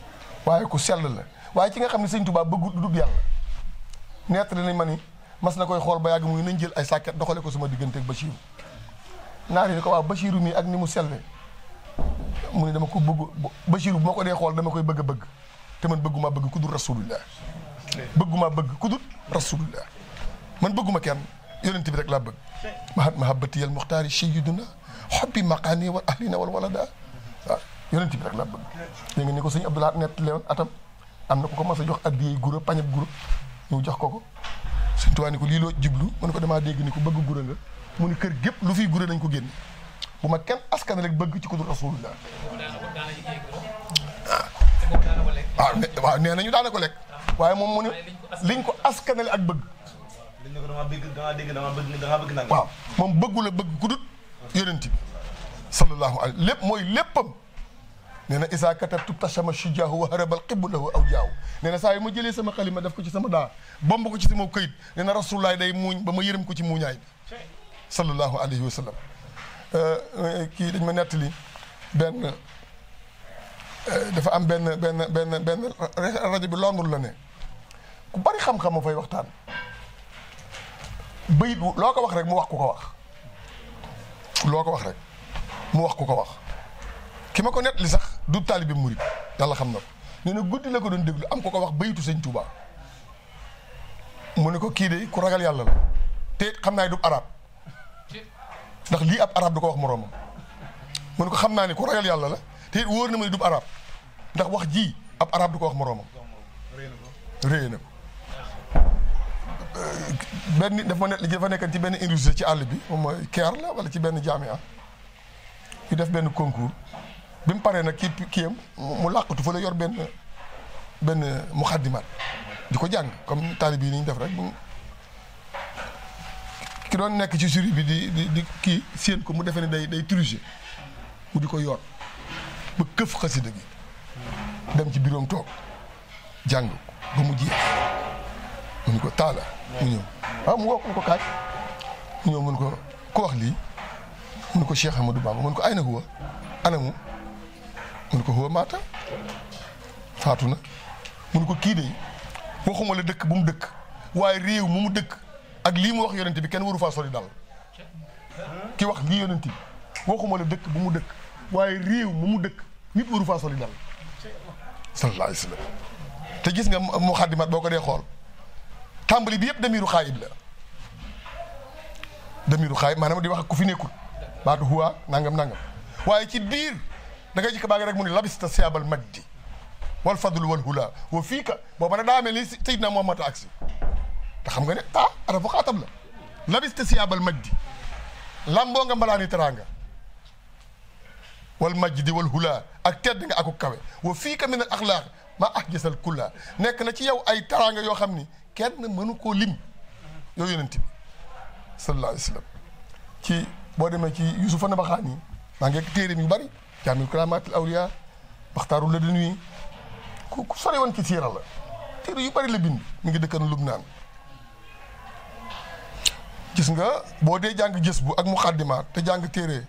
waaye ku sell la waaye ci nga xam ne sëñ Touba bëggu dugg yàlla nett nañ ma ni mas na koy xool ba yàgg muy nañ jël ay sàkket doxale ko sama diggante ak Bachiru naar yi ni ko waaw Bachiru mii ak ni mu selle mu ne dama ko bëgg Bachiru bu ma ko dee xool dama koy bëgg a bëgg te man bëgguma bëgg ku dul rasulullah bëgguma bëgg ku dul rasulullah man bëgguma kenn yonent bi rek laa bëgg mahabbati al muxtaari sayyiduna xobbi maqaani wal ahlina wal walada waaw yonent bi rek laa bëgg dégg nga ni ko sëñ Abdoulaye nett lewoon atam am na ku ko mas a jox addiyey gura pañab gura ñu jox ko Sëñ Tuubaa ni ko lii loo jublu mu ne ko damaa dégg ni ko bëgg gura nga mu ni kër gépp lu fiy gura nañ ko génne bu ma kenn askan rek bëgg ci ko dul rasulullah waaw nee nañu daana ko lekk waaye moom mu ne liñ ko askanale ak bëgg liñ ne ko dama bëgg nag waaw moom bëggu la bëgg ku dul yonent bi sallallahu alayhi lépp mooy léppam nee na isa katabtu tashama shujaahu wa harabal qibbu lahu aw jaaw nee na saa yu ma jëlee sama xalima def ko ci sama daa bomb ko ci sama këyit nee na rasulullah day muuñ ba ma yërëm ko ci muuñaay bi sallallahu alayhi wa sallam kii dañ ma nettali benn dafa am benn rajo bi Londres la ne ku bari xam-xam ma fay waxtaan bayit loo ko wax rek mu wax ku ko wax loo ko wax rek mu wax ku ko wax ki ma ko nettali sax du taalibe murid yàlla xam na ko nee na guddi la ko doon déglu am ko ko wax bayitu sëñ Touba mu ne ko kii de ku ragal yàlla la te xam naa du arab ndax lii ab arab du ko wax moroomam mu ne ko xam naa ni ku ragal yàlla la te wóor na ma ne du arab ndax wax ji ab arab du ko wax moroomam réy na ko benn nit dafa ma net li dafa nekkan ci benn université ci àll bi moom mooy Caire la wala ci benn jaamia ñu def benn concours bi mu paree nag kiyam mu làqatu fa la yor benn muxaddimaat di ko jàng comme taalib yi ni ñu def rek ki doon nekk ci jury bi di kii séen ko mu defee ne day tricher mu di ko yor ba këf xasida gi dem ci biroom toog jàng ba mu jeex mu ni ko taala mu ñëw waaw mu woo ko kaay mu ñëw mun ko ku wax lii mun ko Cheikh Ahmadou Bamba mun ko ay na huwa anamu mun ko huwa maata faatu na mun ko kii de waxuma la dëkk bu mu dëkk waaye réew mu dëkk ak lii mu wax yonent bi kenn waru faa sori dal ki wax lii yonent bi waxuma la dëkk bu mu dëkk waaye réew mu dëkk nit waru faa sori dal sallallahu alayhi wa sallam te gis nga mu xaddimat boo ko dee xool tàmbali bi yëpp damiru xaayib la damiru xaayib maanaam di wax ak ku fi nekkul baatu huwa nangam waaye ci biir da ngay jikka baa ngi rek mu ne labista siyaabal majdi wal fadlu wal hula wa fii ka booba nag daa mel ni Seydina Muhammad aksi te xam nga ne arafu xaatab la labista siyaabal majdi lamboo nga mbalaani teraanga wal majdi wal hula ak tedd nga akuk kawe wa fii ka min al axlaaq ma ahjasal kulla nekk na ci yow ay teraanga yoo xam ni kenn mënu koo lim yow yonent bi sallallahu alayhi wa sallam ci boo demee ci Yusufa Nabaxaani maa ngi téeréem yu bari jaamil karaamaatil awliya baxtaaru la dañuy ku sore woon ci siira la téere yu bari la bind mi ngi dëkkan Lubnaan gis nga boo dee jàng gës bu ak muxaddimaat te jàng téere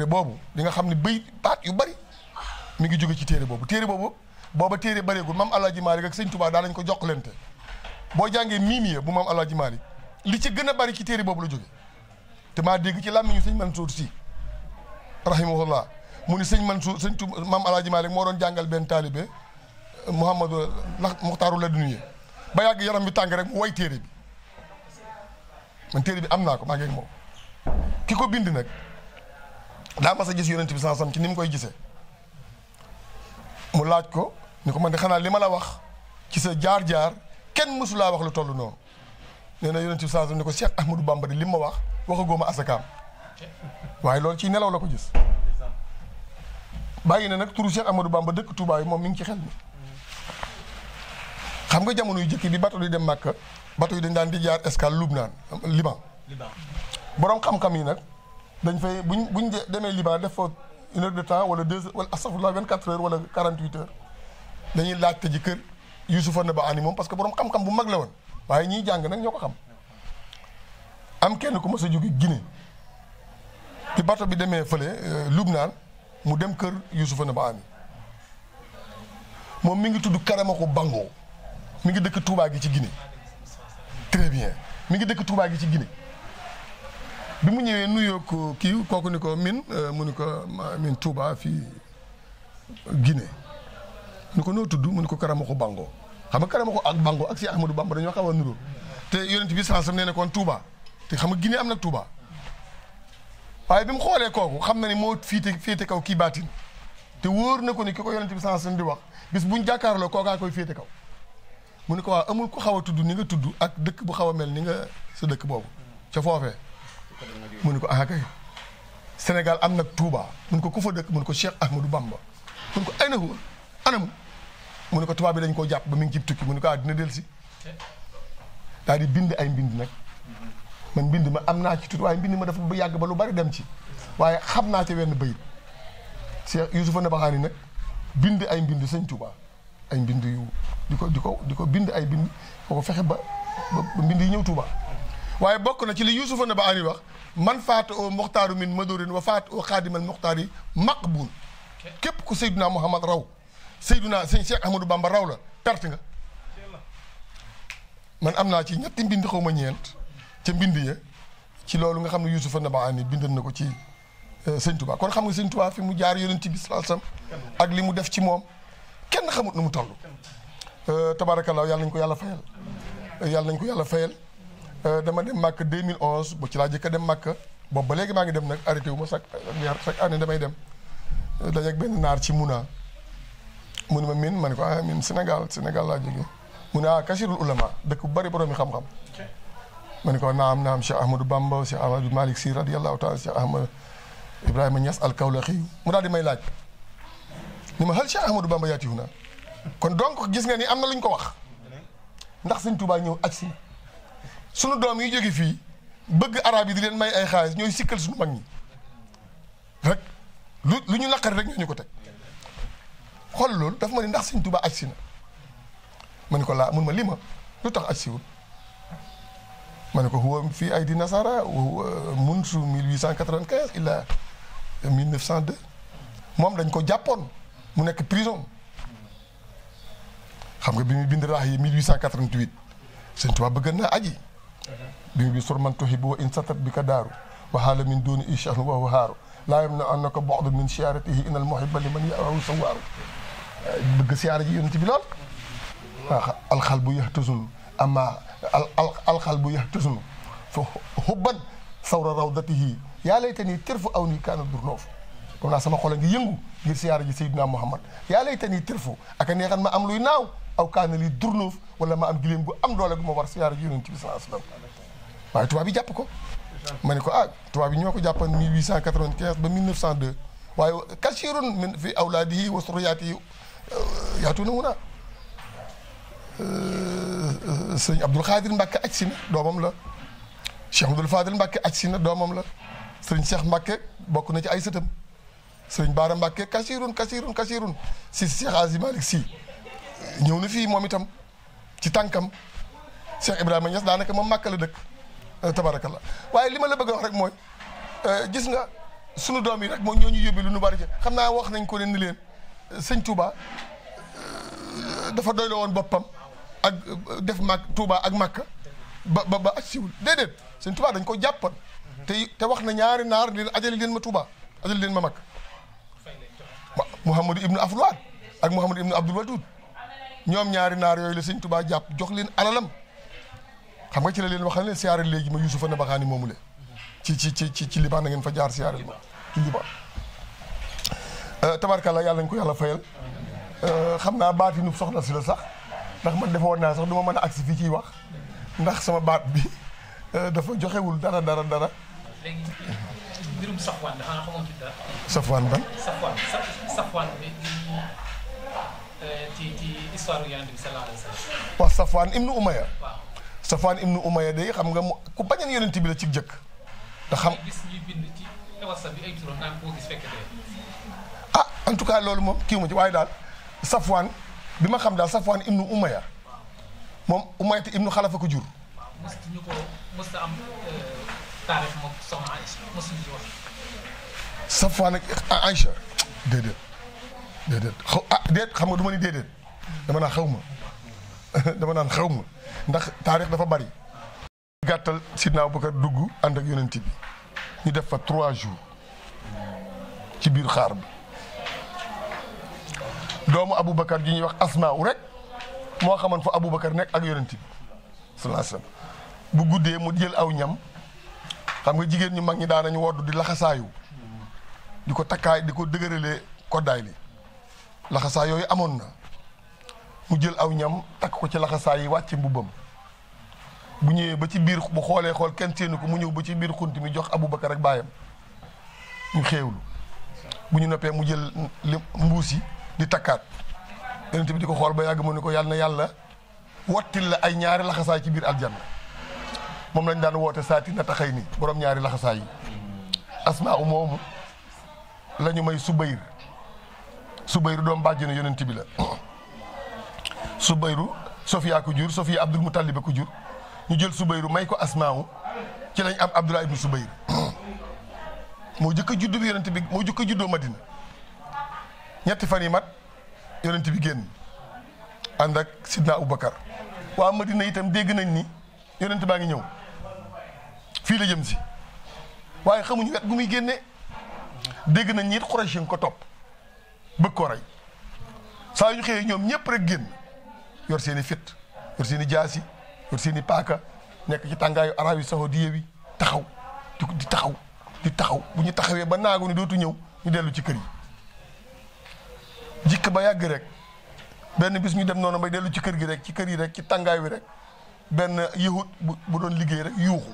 boobu di nga xam ne baat yu bari mi ngi jóge ci téere boobu booba téere bareegul maam Alaaji Maalik ak sëñ Tuubaa daa lañ ko jokkalante boo jàngee miimiya bu maam Alaaji Maalik li ci gën a bari ci téere boobu la jóge te maa dégg ci làmmiñu sëñ Mansuur Si rahimahullah mu ni sëñ Mansuur sëñ Tuubaa maam Alaaji Maalik moo doon jàngal benn taalibe Muhammadu Muxtaaru la dunuye ba yàgg yaram bi tàng rek mu way téere bi man téere bi am naa ko maa ngi ak moom ki ko bind nag daa mas a gis yonent bi sansam ci ni mu koy gisee mu laaj ko ni ko man de xanaa li ma la wax ci sa jaar-jaar kenn mësulaa wax lu toll noonu nee na yonent bi sansam ni ko Cheikh Ahmadou Bamba de li ma wax waxagoo ma asakaam waaye loolu ci nelaw la ko gis bàyyi na nag turu Cheikh Ahmadou Bamba dëkk Touba yi moom mi ngi ci xel mi xam nga jamono yu jëkki bi bateau yi dem Màkka bateau yi dañ daan di jaar escale Lubnaan Liban borom xam-xam yi nag dañ fay buñ demee Liban def fa 1 heure de temps wala 2 heures wala astafurlah 24 heures wala 48 heures dañuy laajte ji kër Yusufa Nabaxaani moom parce que borom xam-xam bu mag la woon waaye ñiy jàng nag ñoo ko xam am kenn ku mos a jóge Guinée bi bateau bi demee fële Lubnaan mu dem kër Yusufa Nabaxaani moom mi ngi tudd Karamako Bango mi ngi dëkk Touba gi ci Guinée très bien mi ngi dëkk Touba gi ci Guinée bi mu ñëwee nuyoo ko kii kooku ni ko mu ni ko min Touba fii Guinée ni ko noo tudd mu ni ko Karamako Bango xam nga Karamako ak Bango ak si Ahmadou Bamba dañoo xaw a nuroo te yonent bi sansam nee na kon Touba te xam nga Guinée am na Touba waaye bi mu xoolee kooku xam na ni moo féete kaw kii baatin te wóor na ko ni ki ko yonent bi sansam di wax bis buñ jàkkaarloo kookaa koy féete kaw mu ne ko waaw amul ku xaw a tudd ni nga tudd ak dëkk bu xaw a mel ni nga sa dëkk boobu ca foofee mu ne ko ah kay Sénégal am nag Touba mu ne ko ku fa dëkk mu ne ko Cheikh Ahmadou Bamba mu ne ko ay na huwa anamu mu ne ko tubaab bi dañ koo jàpp ba mi ngi ci tukki mu ne ko ah dina dellu si daal di bind ay mbind nag man mbind ma am naa ci tuuti waaye mbind ma dafa ba yàgg ba lu bari dem ci waaye xam naa ci wenn bayit Cheikh Youssoufa Nabaxaani nag bind ay mbind sëñ Touba ay mbind yu di ko bind ay bind ko fexe ba mbind yi ñëw Touba waaye bokk na ci li Youssoufa Nabaxaani wax man faata oo muxtaaru min madorin wa faata oo xaadimal muxtaar yi maqbuul képp ku Seydina Muhammad raw Seydina sëñ Cheikh Ahmadou Bamba raw la perte nga man am naa ci ñetti mbind xaw ma ñeent ca mbind ya ci loolu nga xam ne Youssoufa Nabaxaani bindal na ko ci sëñ Touba kon xam nga sëñ Touba fi mu jaar yonent bi sallallahu alayhi wasallam ak li mu def ci moom kenn xamut nu mu toll tabaarakallaa yàlla nañ ko yàlla fayal yàlla nañ ko yàlla fayal dama dem màkk 2011 bu ci laa jëkk a dem màkk boobu ba léegi maa ngi dem nag arrêté wu ma chaque année damay dem dajeeg benn naar ci Muna mu ne ma min ma ne ko ah min Sénégal laa jógee mu ne ah Kachirul Ulama dëkk bu bari borom yi xam-xam ma ne ko naam Cheikh Ahmadou Bamba Cheikh Ahmadou Malick Sy radiyallahu taala Cheikh Ahmad Ibrahima Niass al-Kawlaxi mu daal di may laaj ni ma hal Cheikh Ahmadou Bamba yaatihu na kon donc gis nga ni am na lu ñu ko wax ndax sëñ Touba ñëw aj si sunu doom yi jóge fii bëgg arab yi di leen may ay xaalis ñooy sikkal suñu mag ñi rek lu ñu naqari rek ñoo ñu ko teg xool loolu dafa ma ni ndax sëñ Touba aj si na ma ne ko laa mun ma li ma lu tax aj siwul ma ne ko huwa fii ay di nasara munsu 1895 illa 1902 moom dañ ko jàppoon mu nekk prison xam nga bi muy bind raax yi 1888 sëñ Touba bëgg naa aji bi mu bi surman tuhibbu wa in satat bi ka daaru wa haala min duni ishahnu wa huwa haaru laa yam na annaka bu'du min siyaaratihi inal muhibba liman ya'ahu sawaaru bëgg siyaara ji yonent bi lool waaw alxalbu yahtazunu amma alxalbu yahtazunu fa hubban sawra rawdatihi yaa laytani tirfu aw nii kaana durnoof comme naa sama xol a ngi yëngu ngir siyaara ji Seydina Muhammad yaa laytani tirfu ak a neexan ma am luy naaw aw kaana lii durnoof wala ma am giléem gu am doole gu ma war siyaara ji yonent bi sallallahu alayhi wasallam waaye tubaab yi jàpp ko ma ne ko ah tubaab yi ñoo ko jàppan 1895 ba 1902 waaye kasiirun min fi awlaadihi wa surriyaatihi yaatuuna huna sëñ Abdoul Khadir Mbacke aj si na doomam la Cheikh Abdoul Fadil Mbacke aj si na doomam la sëñ Cheikh Mbacke bokk na ci ay sëtam sëñ Baara Mbacke kasiirun si Cheikh Azi Malick Sy ñëw na fii moom itam ci tànkam Cheikh Ibrahima Niass daanaka moom Màkka la dëkk tabarakallah waaye li ma la bëgg a wax rek mooy gis nga sunu doom yi rek mooy ñoo ñu yóbbi lu nu bari ci xam naa wax nañ ko ne ni leen sëñ Touba dafa doyloo woon boppam ak def Touba ak Makka ba aj siwul déedéet sëñ Touba dañ ko jàppoon te wax na ñaari naar leen ajali leen ma Touba ajali leen ma Makka Mouhamadou Ibnu Aflouad ak Mouhamadou Ibnu Abdoul Wadoud ñoom ñaari naar yooyu la sëñ Touba jàpp jox leen alalam xam nga ci la leen waxal leen siyaare léegi ma Youssoufa Nabaxaani moomu le ci Liban na ngeen fa jaar siyaare ma ci Liban tabarkalla yàlla nañ ko yàlla fayal xam naa baatinu soxna si la sax ndax man defoon naa sax du ma mën a agsi fii ciy wax ndax sama baat bi dafa joxewul dara. léegi mbirum Safwaan dafa xamoon ci dara. Safwaan ban. Safwaan bi ci histoire Yonent bi sallallahu alayhi wa sallam. waaw Safwaan ibnu Umayya. waaw Safwaan ibnu Umayya day xam nga ku bañoon Yonent bi la ci jëkk. te xam gis ñuy bind ci WhatsApp bi ay turam naan koo gis fekk dee. ah en tout cas loolu moom kii ma ci waaye daal Safwaan bi ma xam daal Safwaan ibnu Umayya moom Umayya te ibnu Xalafa ko jur. waaw mosut am taarix moom soxna Aïcha mosuñu ci wax. Safwaan ak Aïcha déedéet déet xam nga du ma ni déedéet dama naan xaw ma ndax taarix dafa bari. gàttal Sidna Abubakar dugg ànd ak yonent bi ñu def fa 3 jours ci biir xaar bi doomu Aboubacar ji ñuy wax Asmaaw rek moo xamoon fa Aboubacar nekk ak yonent bi sallallahu alayhi wasallam bu guddee mu jël aw ñam xam nga jigéen ñu mag ñi daanañu wodd di laxasaayu di ko takkaay di ko dëgëralee koddaay li laxasaay yooyu amoon na mu jël aw ñam takk ko ci laxasaay yi wàcce mbubbam bu ñëwee ba ci biir bu xoolee xool kenn séenu ko mu ñëw ba ci biir xunt mi jox Aboubacar ak baayam ñu xéewlu bu ñu noppee mu jël mbuus yi di takkaat yonent bi di ko xool ba yàgg mu ne ko yàlla na yàlla wottil la ay ñaari laxasaay ci biir aljanna moom lañ daan woote saati na taxay ni borom ñaari laxasaay yi Asmaa moomu la ñu may Subayr doom bàjjenu yonent bi la Subayru Sofia ko jur Sofia Abdul Muttalib ko jur ñu jël Subayru may ko Asmaa ci lañ am Abdullah ibnu Subayr moo jëkk a juddu bi yonent bi moo jëkk a juddoo Madina ñetti fan yi mat yonent bi génn ànd ak Sidna Aboubacar waa Madina itam dégg nañ ni yonent baa ngi ñëw fii la jëm si waaye xamuñu wet gu muy génnee dégg nañ ñi it Quraysh ko topp bëgg ko rey saa yu ñu xëyee ñoom ñëpp rek génn yor seen i fit yor seen i jaasi yor seen i paaka nekk ci tàngaayu Arabie Saoudite wi taxaw di taxaw bu ñu taxawee ba naagu ni dootu ñëw ñu dellu ci kër yi jikk ba yàgg rek benn bis ñu dem noonu bay dellu ci kër gi rek ci kër yi rek ci tàngaay wi rek benn yahut bu doon liggéey rek yuuxu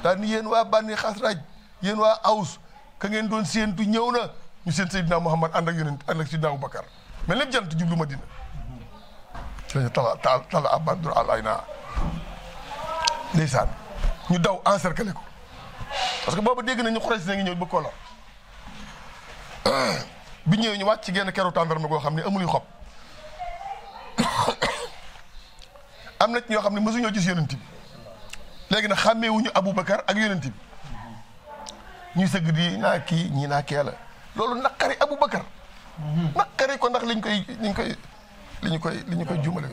daal ni yéen waa Bani Xasraj yéen waa Aws ka ngeen doon séentu ñëw na ñu seen Seydina Muhammad ànd ak yonent ànd ak Seydina Aboubacar mais lépp jant jublu Madina ci lañu tala abadru alay naa ndeysaan ñu daw encercler ko parce que boobu dégg nañu Quraysh na ngi ñëw ba ko la bi ñëwee ñu wàcc ci genn keru tàndarma goo xam ne amul xob am na ci ñoo xam ne mësuñoo gis yonent bi léegi nag xàmmeewuñu Aboubacar ak yonent bi ñuy sëgg di naa kii ñii naa kee la loolu naqari Aboubacar naqari ko ndax li ñu koy jumale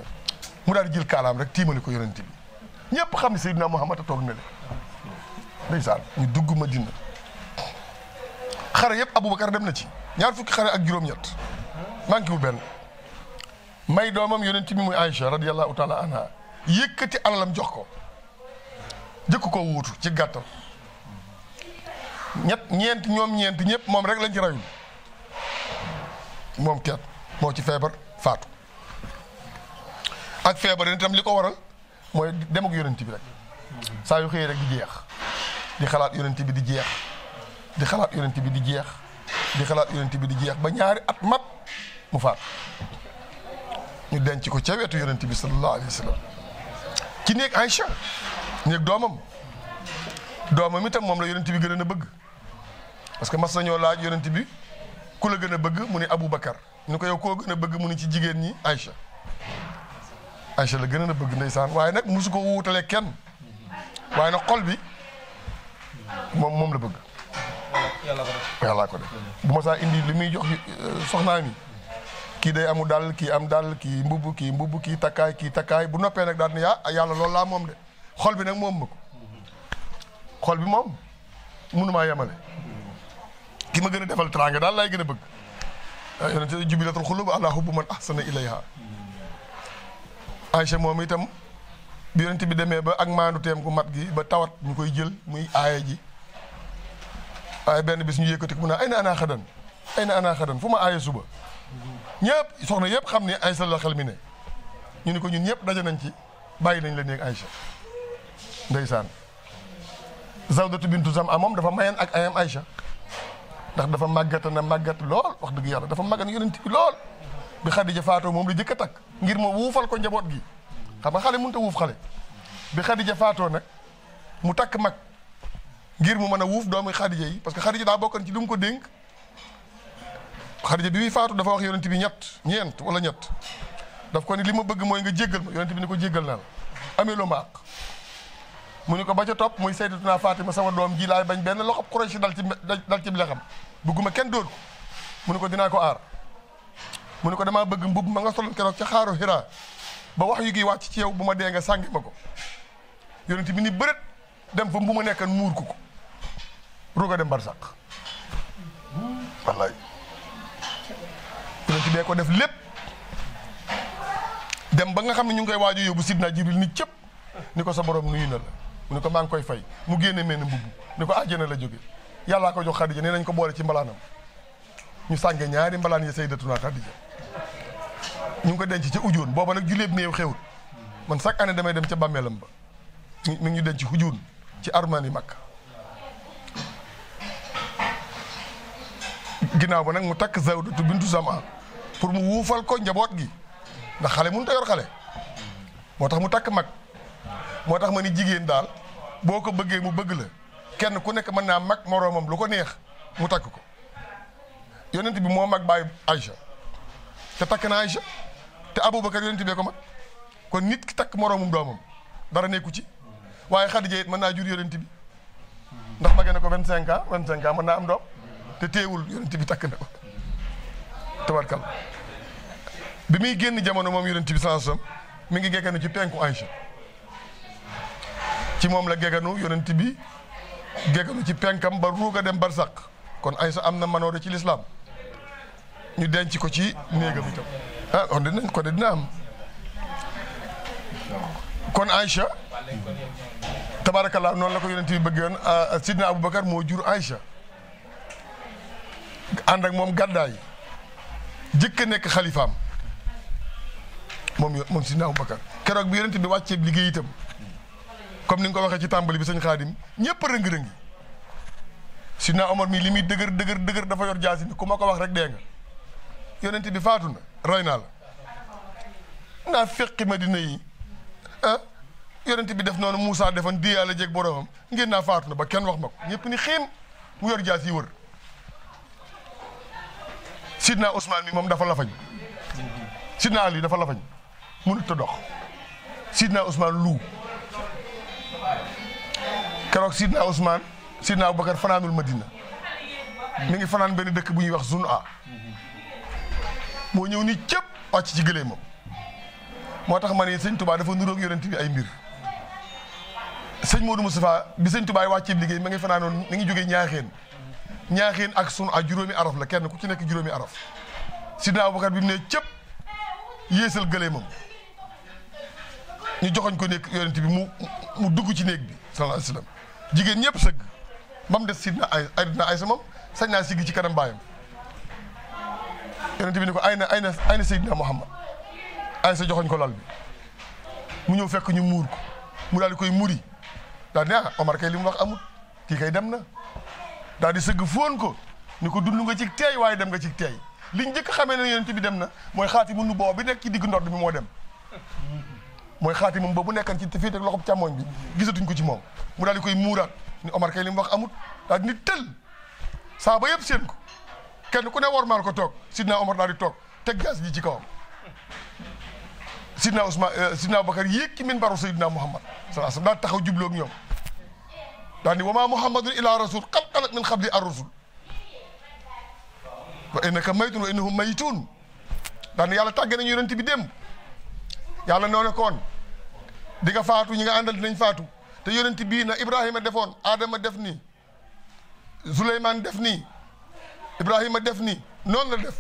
mu daal di jël kaalaam rek tiimali ko yonent bi ñëpp xam ne Seydina Muhammad a toog na le ndeysaan ñu dugg Madina xare yëpp Aboubacar dem na ci ñaar fukki xare ak juróom-ñett manqué wu benn may doomam yonent bi muy Aïcha radiyallahu taala anha yëkkati alalam jox ko jëkk ko wuutu ci gàttal ñeent ñëpp moom rek lañ ci rayul moom kenn moo ci feebar faatu ak feebar yi itam li ko waral mooy dem ak yonent bi rek saa yu xëyee rek di jeex di xalaat yonent bi di jeex di xalaat yonent bi di jeex di xalaat yonent bi di jeex ba ñaari at mat mu faat ñu denc ko ca wetu yonent bi sallallahu alayhi wa sallam ci néeg Aïcha néeg doomam itam moom la yonent bi gën a bëgg parce que mas nañoo laaj yonent bi ku la gën a bëgg mu ni Aboubacar ñu ko yow koo gën a bëgg mu ni ci jigéen ñi Aïcha la gën a bëgg ndeysaan waaye nag mosu ko wuutalee kenn waaye nag xol bi moom la bëgg yàllaa ko def bu ma saa indi li muy jox soxnaa mi kii day amu dal kii am dal kii mbubb kii takkaay bu noppee nag daal ni yàlla loolu laa moom de xol bi nag moom ma ko xol bi moom mënumaa yemale ki ma gën a defal teraanga daal laay gën a bëgg yonente jubilatul xulub ala hubbu man ahsana ilayha Aïcha moom itam bi yonente bi demee ba ak maandu teem ku mat gi ba tawat ñu koy jël muy aaya ji waaye benn bis ñu yëkkati ko mu ne ay na anaa xadan fu ma aaya suba ñëpp soxna yëpp xam ne Aïcha la xel mi ne ñu ni ko ñun ñëpp daje nañ ci bàyyi nañ la néeg Aïcha ndeysaan Zawdatu bintu Zam'a moom dafa mayen ak ayam Aïcha ndax dafa màggat lool wax dëgg yàlla dafa màggan yonent bi lool bi Xadija faatoo moom la jëkk a takk ngir ma wuufal ko njaboot gi xam nga xale mënut a wuuf xale bi Xadija faatoo nag mu takk mag ngir mu mën a wuuf doomu Xadija yi parce que Xadija daa bokkoon ci lu mu ko dénk Xadija bi muy faatu dafa wax yonent bi ñeent wala ñett daf ko ni li ma bëgg mooy nga jéggal ma yonent bi ni ko jéggal naa la amee loo ma àq mu ni ko ba ca topp muy Sayyidatuna Fatima sama doom ji laay bañ benn loxob Quraysh dal ci lexam bëgguma kenn dóor ko mu ni ko dinaa ko aar mu ni ko damaa bëgg mbubb ma nga soloon keroog ca xaaru Hira ba wax yu gi wàcc ci yow bu ma dee nga sàngi ma ko yonent bi ni bërët dem fa bu ma nekkan muur ko ruuga dem barsàq wallaay yonent bee ko def lépp dem ba nga xam ne ñu ngi koy waaju yóbbu Sidna Jibril ni cëpp ni ko sa borom nuyu na la mu ni ko maa ngi koy fay mu génne mel ni mbubb ni ko àjjana la jóge yàllaa ko jox Xadija nee nañ ko boole ci mbalaanam ñu sànge ñaari mbalaan yi Sayyidatuna Xadija ñu ngi ko denc ca ujoon booba nag julleeb néew xewut man chaque année damay dem ca bàmmeelam ba mi ngi ñu denc ujoon ci armani Makka ginnaaw ba nag mu takk Zawdatu bintu Zama pour mu wuufal ko njaboot gi ndax xale mënut a yor xale moo tax mu takk mag moo tax ma ni jigéen daal boo ko bëggee mu bëgg la kenn ku nekk mën naa mag moroomam lu ko neex mu takk ko yonent bi moo mag bàyyi Aïcha te takk na Aïcha te Aboubacar yonent bee ko mag kon nit ki takk moroomum doomam dara nekku ci waaye Xadija it mën naa jur yonent bi ndax magee na ko 25 ans mën naa am doom te teewul yonent bi takk na ko tabarkal bi muy génn jamono moom yonent bi sansam mi ngi geganu ci penku Aïcha ci moom la geganu yonent bi geganu ci penkam ba ruuga dem barsaq kon Aïcha am na manoore ci lislaam ñu denc ko ci néegam itam ah on dinañ ko de dina am kon Aïcha tabarakallah noonu la ko yonent bi bëggoon sidna Aboubacar moo jur Aïcha ànd ak moom gàddaay jëkk a nekk xalifaam moom sidna Aboubacar keroog bi yonent bi wàccee liggéey itam comme ni nga ko waxee ci tàmbali bi sëñ Xaadim ñëpp rëng-rëngi sidna Omar mi li muy dëgër dafa yor jaasi ni ku ma ko wax rek dee nga yonent bi faatu na roy naa la naa feqi Madina yi yonent bi def noonu Moussa defan di yàlla jeeg boromam ngeen naa faatu na ba kenn wax ma ko ñëpp ni xiim mu yor jaas yi wër sidna Ousmane mi moom dafa lafañ sidna Ali dafa lafañ mënut a dox sidna Ousmane lu keroog sidna Ousmane sidna Aboubacar fanaanul Madina mi ngi fanaan benn dëkk bu ñuy wax Zun'a moo ñëw ni cëpp wàcc ci gëléemam moo tax ma ne sëñ Touba dafa nuróog yonent bi ay mbir sëñ Modou Moustapha bi sëñ Touba wàccee liggéey ma ngi fanaanoon mi ngi jógee ñaaxeen ak Zun'a juróomi araf la kenn ku ci nekk juróomi araf sidna Aboubacar bi mu ne cëpp yéesal gëléemam ñu joxoñ ko nekk yonent bi mu dugg ci néeg bi sallallahu alayhi wasallam jigéen ñëpp sëgg ba mu des sidna Aysa moom sañ naa siggi ci kanam baayam yonent bi ni ko ayna Seydina Muhammad Aysa joxoñ ko lal bi mu ñëw fekk ñu muur ko mu daal di koy muri daal ne Omar kay li mu wax amut kii kay dem na daal di sëgg fóon ko ni ko dund nga ci teey waaye dem nga ci teey li njëkk xamee ne yonent bi dem na mooy xaatimu nubuwwa bi nekk ci digg ndodd bi moo dem mooy xaatimam boobu nekkan ci fii teg loxob càmmoñ bi gisatuñ ko ci moom mu daal di koy muuraat ni Omar kay li mu wax amut daal di ni tël saa ba yëpp seen ko kenn ku ne wormaal ko toog sidna Omar daal di toog teg gaas ji ci kawam sidna Ousmane sidna Aboubacar yéeg ci minbaru Seydina Muhammad sallallahu alayhi wasallam daal taxaw jubloog ñoom daal ni wa maa Muhammadun illa rasul qad xalat min qabli ar-rusul wa innaka maytun wa innahum maytun daal ni yàlla tàgge nañu yonent bi démb yàlla noo ne koon di nga faatu ñi nga àndal dinañ faatu te yonent bii na Ibrahima defoon Adama def nii Souleymane def nii Ibrahima def nii noonu la def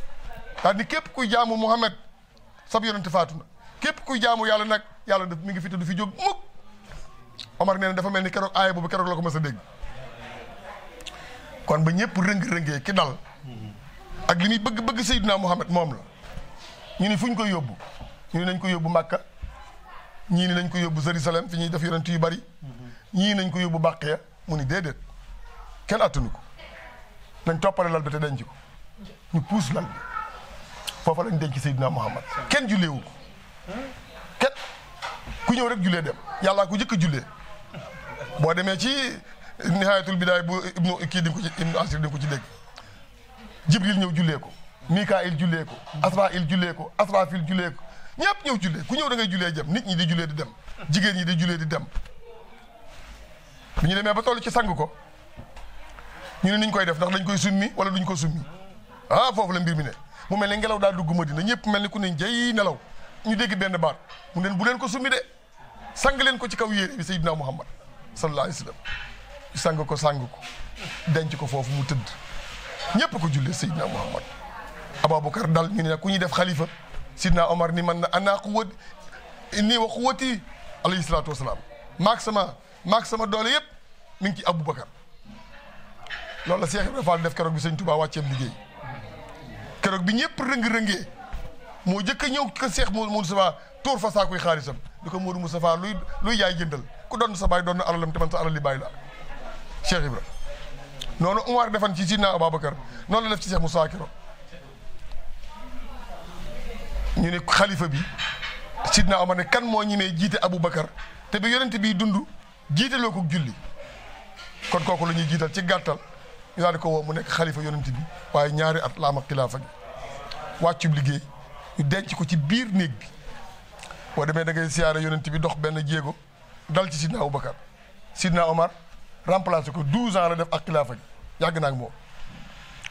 daal ni képp kuy jaamu Muhammad sab yonent faatu na képp kuy jaamu yàlla nag yàlla def mi ngi fi te du fi jóg mukk Omar nee na dafa mel ni keroog aaya boobu keroog la ko mës a dégg kon ba ñëpp rëng-rëngee ki dal ak li muy bëgg Seydina Muhammad moom la ñu ni fu ñu koy yóbbu ñu ni nañ ko yóbbu Makka ñii ni nañ ko yóbbu Jérusalem fi ñuy def yonent yu bari ñii nañ ko yóbbu Baqiya mu ni déedéet kenn attanu ko nañ toppale lal bi te denc ko ñu puus lal bi foofa lañ denc Seydina Muhammad kenn julleewu ko kenn ku ñëw rek jullee dem yàllaa ko jëkk a jullee boo demee ci nihayatul bidaaya bu ibnu kii di nga ko ci ibnu asir di nga ko ci dégg Jibril ñëw jullee ko Mikaayil jullee ko Asraayil jullee ko Asraafil jullee ko ñëpp ñëw jullee ku ñëw da ngay jullee jëm nit ñi di jullee di dem jigéen ñi di jullee di dem bi ñu demee ba toll ci sang ko ñu ne niñ koy def ndax dañ koy summi wala duñ ko summi foofu la mbir mi ne mu mel ne ngelaw daa dugg Madina ñëpp mel ni ku ne jay nelaw ñu dégg benn baat mu leen bu leen ko summi de sang leen ko ci kaw yére bi Seydina Muhammad sallallahu alayhi wa sallam sang ko denc ko foofu mu tëdd ñëpp ko jullee Seydina Muhammad Aboubacar dal ñu ne ku ñuy def xalifa Sidna Omar ni man na ana quwwat inni wa quwwati alayhi salaatu wasalaam maag sama doole yëpp mi ngi ci Aboubacar loolu la Cheikh Ibrahima Fall def keroog bi sëñ Touba wàcceeb liggéey keroog bi ñëpp rëng-rëngee moo jëkk a ñëw ko Cheikh Modou Moustapha tuur fa saakuy xaalisam di ko Modou Moustapha luy jaay jëndal ku doon sa baay doon na alalam te man sa alal li bàyyi la Cheikh Ibra noonu Umar defan ci Sidna Ababacar noonu la def ci Cheikh Moussa Kiro ñu ne xalifa bi Sidna Omar ne kan moo ñimee jiite Aboubacar te bi yonent bi dund jiitaloo ko julli kon kooku la ñuy jiital ci gàttal ñu daal di ko woo mu nekk xalifa yonent bi waaye ñaari at la am ak xilaafa gi wàccub liggéey ñu denc ko ci biir néeg bi boo demee da ngay siyaare yonent bi dox benn jéego dal ci Sidna Aboubacar Sidna Omar remplacé ko 12 ans la def ak xilaafa gi yàgg naa ak moom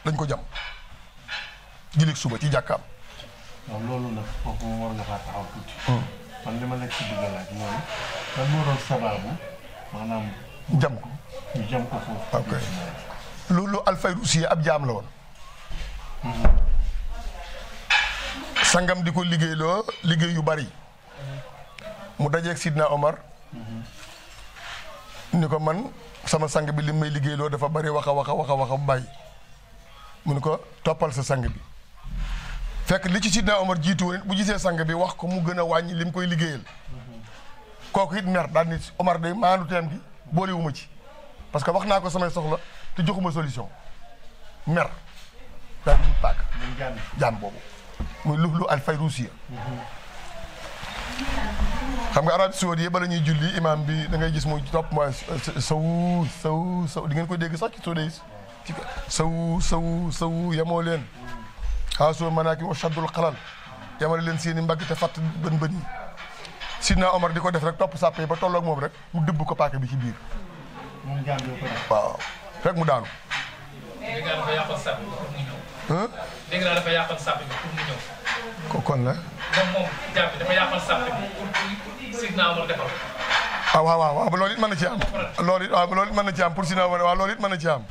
dañ ko jam jullit suba ci jàkkaam. waaw loolu nag foofu moom war nga faa taxaw tuuti. man li ma nekk ci digg laaj mooy lan moo doon sababu maanaam. jam ko ñu jam ko foofu. ok loolu Alfayrusi ab jaam la woon. sangam di ko liggéeyloo liggéey yu bari mu dajeeg Sidna Omar. ni ko man sama sang bi li may liggéeyloo dafa bari wax a bu bàyyi mu ni ko toppal sa sang bi. fekk li ci Sidna Omar jiitu woon bu gisee sang bi wax ko mu gën a wàññi li mu koy liggéeyal kooku it mer daal ni Omar day maanu teem gi boolewuma ci parce que wax naa ko samay soxla te joxuma solution mer daal di paak jaam boobu muy Luhlu al-Fayrusi xam nga Arabie Saoudite ba la ñuy julli imam bi da ngay gis muy topp mooy saw di ngeen koy dégg sax ci soo dee ci saw yamoo leen xaasoo manaaki wa shaddul xalal yamale leen seeni mbagg te fàtt bën bën yi Sidna Omar di ko def rek topp sàppe ba tolloog moom rek mu dëbb ko paaka bi ci biir waaw rek mu daanu. dégg naa dafa yàqal sàpp bi pour mu ñëw. dégg naa dafa yàqal sàpp bi pour mu ñëw. ko kon la. moom jaam bi dafa yàqal sàpp bi pour Sidna Omar defal. waaw loolu it mën na ci am. loolu it mën na ci am pour Sidna Omar waaw loolu it mën na ci am.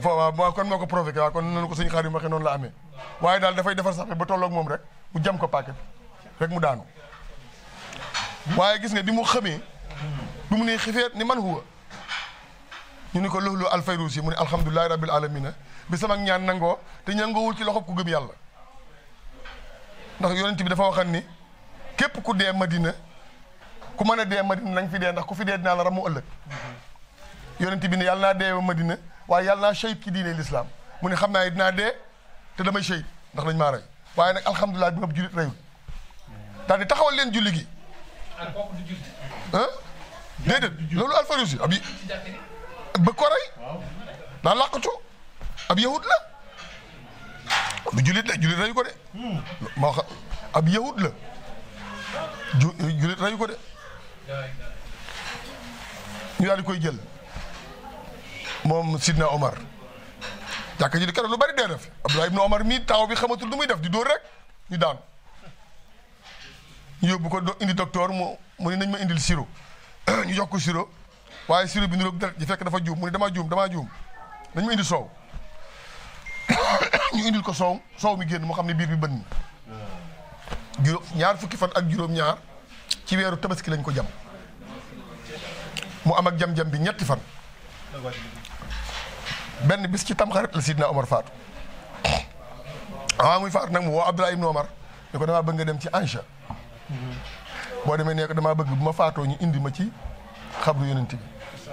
waaw kon moo ko provoqué waaw kon noonu ko suñu xaar yu waxee noonu la amee waaye daal dafay defar sàppe ba tolloog moom rek mu jam ko paaka bi rek mu daanu. waaye gis nga bi mu xamee bi mu ne xifeet ni man huwa ñu ni ko Luhlu al-Fayrusi mu ne alhamdulilahi rabbil alamina bi sama ñaan nangoo te nangoowul ci loxob ku gëm yàlla ndax yonent bi dafa waxan ni képp ku dee Madina ku mën a dee Madina na nga fi dee ndax ku fi dee dinaa la ramu ëllëg yonent bi ne yàlla naa dee Madina waaye yàlla naa shahid ci diine l'islam mu ne xam naa dinaa dee te damay shahid ndax dañ maa rey waaye nag alhamdulilah bi nga jullit reyul daal di taxawal leen julli gi ak kooku du julli. déedéet loolu Alfayrusi ab yi ba ko rey daa làqatu ab yahud la du jullit la jullit reyu ko de moo xam ab yahud la jullit reyu ko de ñu daal di koy jël moom Sidna Omar jàkka ji di keroog lu bari dee def Abdullah ibn Omar mii taw bi xamatul lu muy def di dóor rek ñu daan ñu yóbbu ko indi docteur mu ni nañ ma indil sirop ñu jox ko sirop waaye sirop bi niroog deret ji fekk dafa juum mu ni damaa juum nañ ma indi soow ñu indil ko soow mi génn moo xam ne biir bi bënn ñaar fukki fan ak juróom-ñaar ci weeru tabaski lañ ko jam mu am ak jam-jam bi ñetti fan benn bis ci tamxarit la Sidna Omar faatu muy faatu nag mu woo Abdullah ibn Omar ne ko damaa bëgg nga dem ci Aïcha boo demee ne ko damaa bëgg bu ma faatoo ñu indi ma ci xabru yonent bi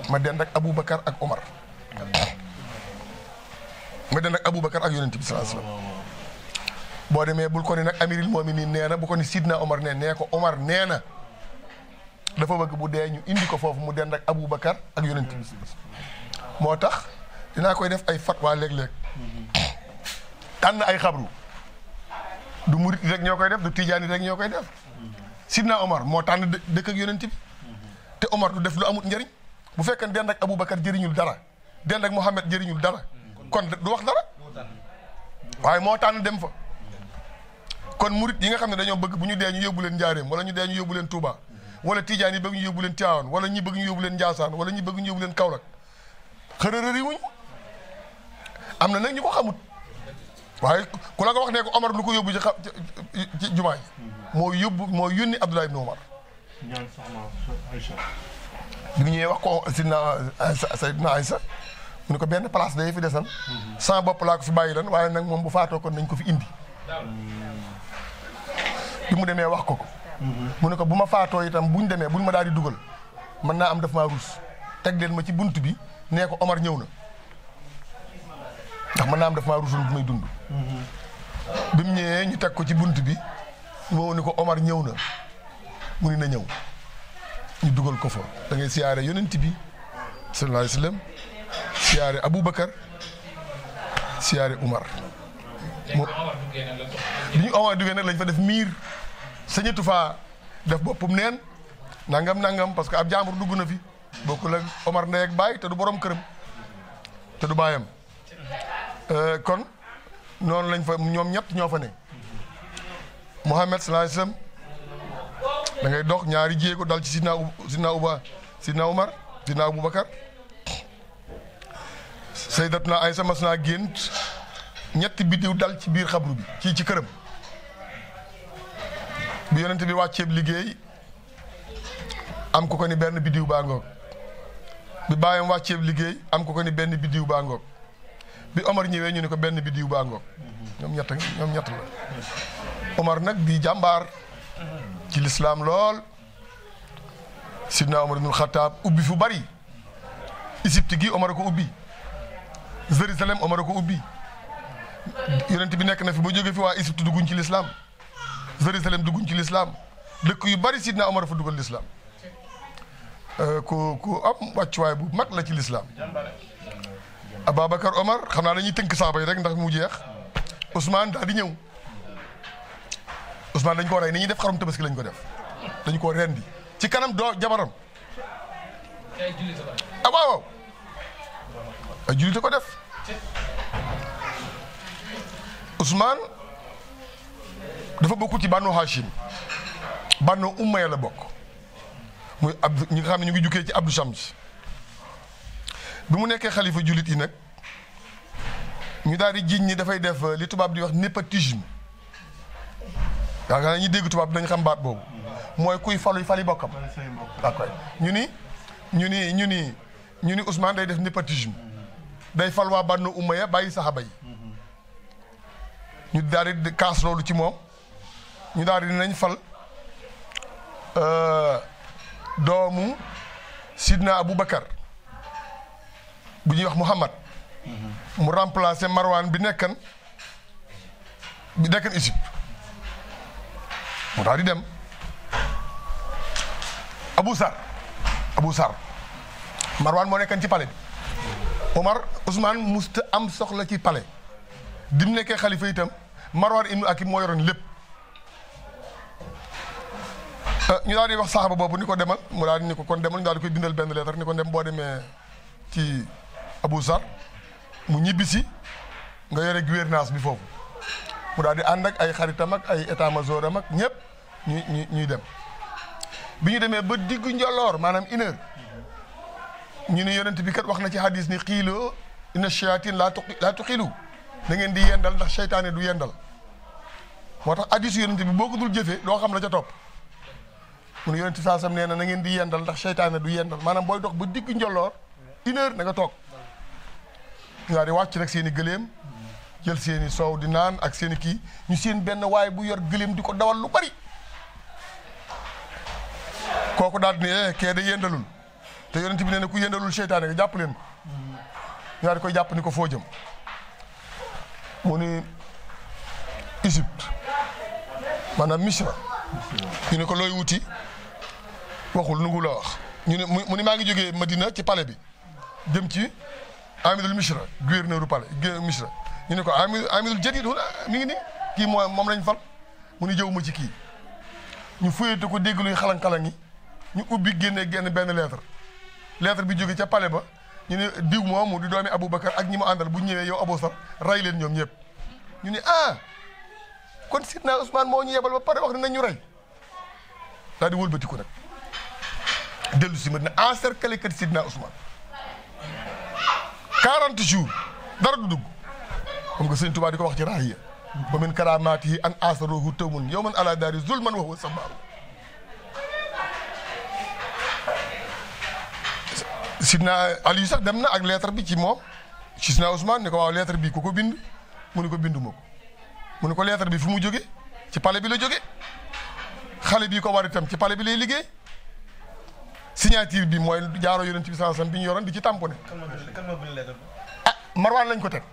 ma dend ak Aboubacar ak Omar ma dend ak Aboubacar ak yonent bi sallallahu alayhi wasallam boo demee bul ko ni nag amiril mu'minin nee na bu ko ni Sidna Omar nee ko Omar nee na dafa bëgg bu dee ñu indi ko foofu mu dend ak Aboubacar ak yonent bi moo tax dinaa koy def ay fatwa léeg-léeg tànn ay xabru du murit rek ñoo koy def du tijaani rek ñoo koy def Sidna Omar moo tànn dëkk ak yonent bi te Omar du def lu amut njëriñ bu fekkee dend ak Aboubacar jëriñul dara dend ak Mouhamed jëriñul dara kon du wax dara waaye moo tànn dem fa kon murit yi nga xam ne dañoo bëgg bu ñu dee ñu yóbbu leen Njaaréem wala ñu dee ñu yóbbu leen Touba wala tijaan yi bëgg ñu yóbbu leen Tivaouane wala ñi bëgg ñu yóbbu leen Ndiassane wala ñi bëgg ñu yóbbu leen Kaolack xërërëri wuñ am na nag ñu ko xamut waaye ku la ko wax ne ko Omar lu ko yóbbu ci jumaa ji moo yónni Abdullah ibn Omar ñaan soxna Aïcha bi mu ñëwee wax ko Sayyidina Aïcha mu ne ko benn place day fi desan sans bopp laa ko fi bàyyi lan waaye nag moom bu faatoo kon nañ ko fi indi bi mu demee wax ko mu ne ko bu ma faatoo itam buñ demee buñ ma daal di dugal mën naa am daf maa ruus teg leen ma ci bunt bi nee ko Omar ñëw na ndax mën naa am daf maa ruusoon bu may dund bi mu ñëwee ñu teg ko ci bunt bi moo ni ko Omar ñëw na mu ni na ñëw ñu dugal ko fa da ngay siyaare yonent bi sallallahu alayhi wasallam siyaare Aboubacar siyaare Umar bi ñu Omar duggee nag lañ fa def miir sañatu faa def boppam neen nangam parce que ab jaambur dugg na fi bokkul ak Omar ndey ak baay te du borom këram te du baayam kon noonu lañ fa ñoom ñett ñoo fa ne Muhammad sallallahu alayhi wasallam da ngay dox ñaari jéego dal ci sidna Umar sidna Aboubacar Sayyidatuna Aysa mas naa gént ñetti biddiw dal ci biir xabru bi ci këram bi yonent bi wàcceeb liggéey am ko ni benn biddiw baa ngoog bi baayam wàcceeb liggéey am ko ni benn biddiw baa ngoog bi Omar ñëwee ñu ne ko benn biddiw baa ngoog ñoom ñett la Omar nag di jàmbaar ci lislaam lool sidna Omar ibnul Xattaab ubbi fu bari Égypte gi Omar a ko ubbi Jérusalem Omar a ko ubbi yonent bi nekk na fi ba jógee fi waa Égypte dugguñ ci lislaam Jérusalem dugguñ ci lislaam dëkk yu bari sidna Omar a fa dugal lislaam ku am wàccuwaay bu mag la ci lislaam Ababacar Omar xam naa dañuy tënk saaba yi rek ndax mu jeex Ousmane daal di ñëw Ousmane dañ ko rey ni ñuy def xarum tabaski lañ ko def dañ ko rendi ci kanam doo jabaram waaw ay jullite ko def Ousmane dafa bokku ci Banu Hachim Banu Umayya la bokk muy Abdou ñi nga xam ne ñu ngi jukkee ci Abdou Shams bi mu nekkee xalifa jullit yi nag ñu daal di jiiñ ñi dafay def li tubaab di wax népotisme yaakaar naa ñi dégg tubaab dañ xam baat boobu mooy kuy fali bokkam d'accord ñu ni Ousmane day def népotisme day fal waa Banu Umayya bàyyi saxaaba yi ñu daal di kaas loolu ci moom ñu daal di nañ fal doomu Sidna Aboubacar bu ñuy wax Muhammad mu remplacer Marwan bi nekkan Égypte mu daal di dem Abou Sar Marwan moo nekkan ci palais bi Omar Ousmane musta am soxla ci palais bi mu nekkee xalifa itam Marwan ibnu Hakim moo yoroon lépp ñu daal di wax saxaba boobu ni ko demal mu daal di ni ko kon demal ñu daal di koy bindal benn lettre ni ko dem boo demee ci Abou Sar mu ñibbisi nga yore gouvernance bi foofu mu daal di ànd ak ay xaritam ak ay état major am ak ñëpp ñuy dem bi ñu demee ba diggu njolloor maanaam 1 heure ñu ne yonent bi kat wax na ci hadis ni xiiloo inna shayatin laa tuxilu da ngeen di yendal ndax seytaane du yendal moo tax hadisu yonent bi boo ko dul jëfee doo xam la ca topp mu ne yonent saasam nee na ngeen di yendal ndax seytaane du yendal maanaam booy dox ba diggu njolloor 1 heure na nga toog ñu daal di wàcc rek seen i gëléem jël seen i soow di naan ak seen i kii ñu seen benn waaye bu yor gëléem di ko dawal lu bari kooku daal di ne kee da yendalul te yonent bi nee na ku yendalul seytaane nga jàpp leen ñu daal di koy jàpp ni ko foo jëm mu ni Égypte maanaam Misra ñu ne ko looy wuti waxul nu ngu la wax ñu ne mu ni maa ngi jógee Madina ci palais bi jëm ci Amidul Misra gouverneur du palais Misra ñu ne ko Amidul Jadid mi ngi ni kii moom lañ fal mu ni jëw ma ci kii ñu fuyete ko dégg luy xalang-xalang yi ñu ubbi génne benn lettre bi jóge ca palais ba ñu ne diw moomu di doomi Aboubacar ak ñi mu àndal bu ñëwee yow Abou Sar ray leen ñoom ñëpp ñu ne kon Sidna Ousmane moo ñu yebal ba pare wax ne nañ ñu rey daal di wëlbati ko nag dellu si ma dina encercler kat Sidna Ousmane 40 jours dara du dugg comme que Sëñ Tuubaa di ko wax ci rahiya wa min karaamaatihi an asaruhu tawmun yawman ala daari zulman wa huwa sabaaru Sidna Aliou sax dem na ak lettre bi ci moom Sidna Ousmane ni ko waaw lettre bi ku ko bind mu ni ko bindu ma ko mu ni ko lettre bi fu mu jóge ci palais bi la jóge xale bii ko war itam ci palais bi lay liggéey signature bi mooy jaaro yonent bi sallallahu alayhi wasallam bi ñu yoroon di ci tamponné. kan moo bind lettre bi. Marwan lañ ko teg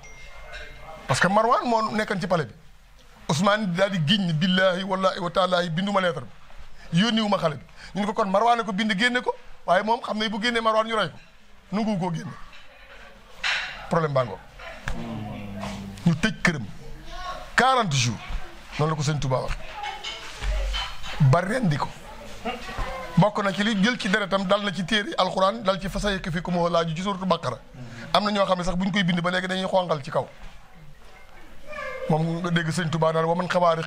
parce que Marwan moo nekkoon ci palais bi Ousmane daal di giñ ni billahi wallahi wa taala binduma lettre bi yónniwuma xale bi ñu ne ko kon Marwan ne ko bind génne ko waaye moom xam ne bu génnee Marwan ñu rey ko nangu koo génne problème baa ngoog ñu tëj këram 40 jours noonu la ko sëñ Touba wax ba rendi ko bokk na ci li jël ci deretam dal na ci téere alxuraan dal ci fasayek fi ku ma laaju ci suratu Baqara am na ñoo xam ne sax bu ñu koy bind ba léegi dañuy xongal ci kaw moom nga dégg sëñ Touba daal waman xawaari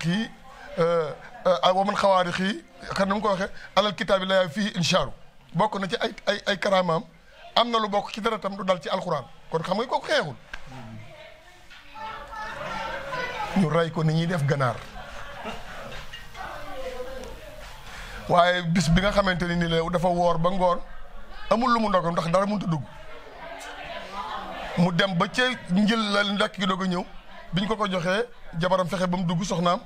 xii xam na mu ko waxee alal kitaabi la fii inchaaru bokk na ci ay karaamaam am na lu bokk ci deretam du dal ci alxuraan kon xam nga kooku xeexul ñu rey ko ni ñuy def ganaar waaye bis bi nga xamante ni la dafa woor ba ngoon amul lu mu ndogam ndax dara mënut a dugg mu dem ba ca njël la ndekk gi doog a ñëw biñ ko joxee jabaram fexe ba mu dugg soxnaam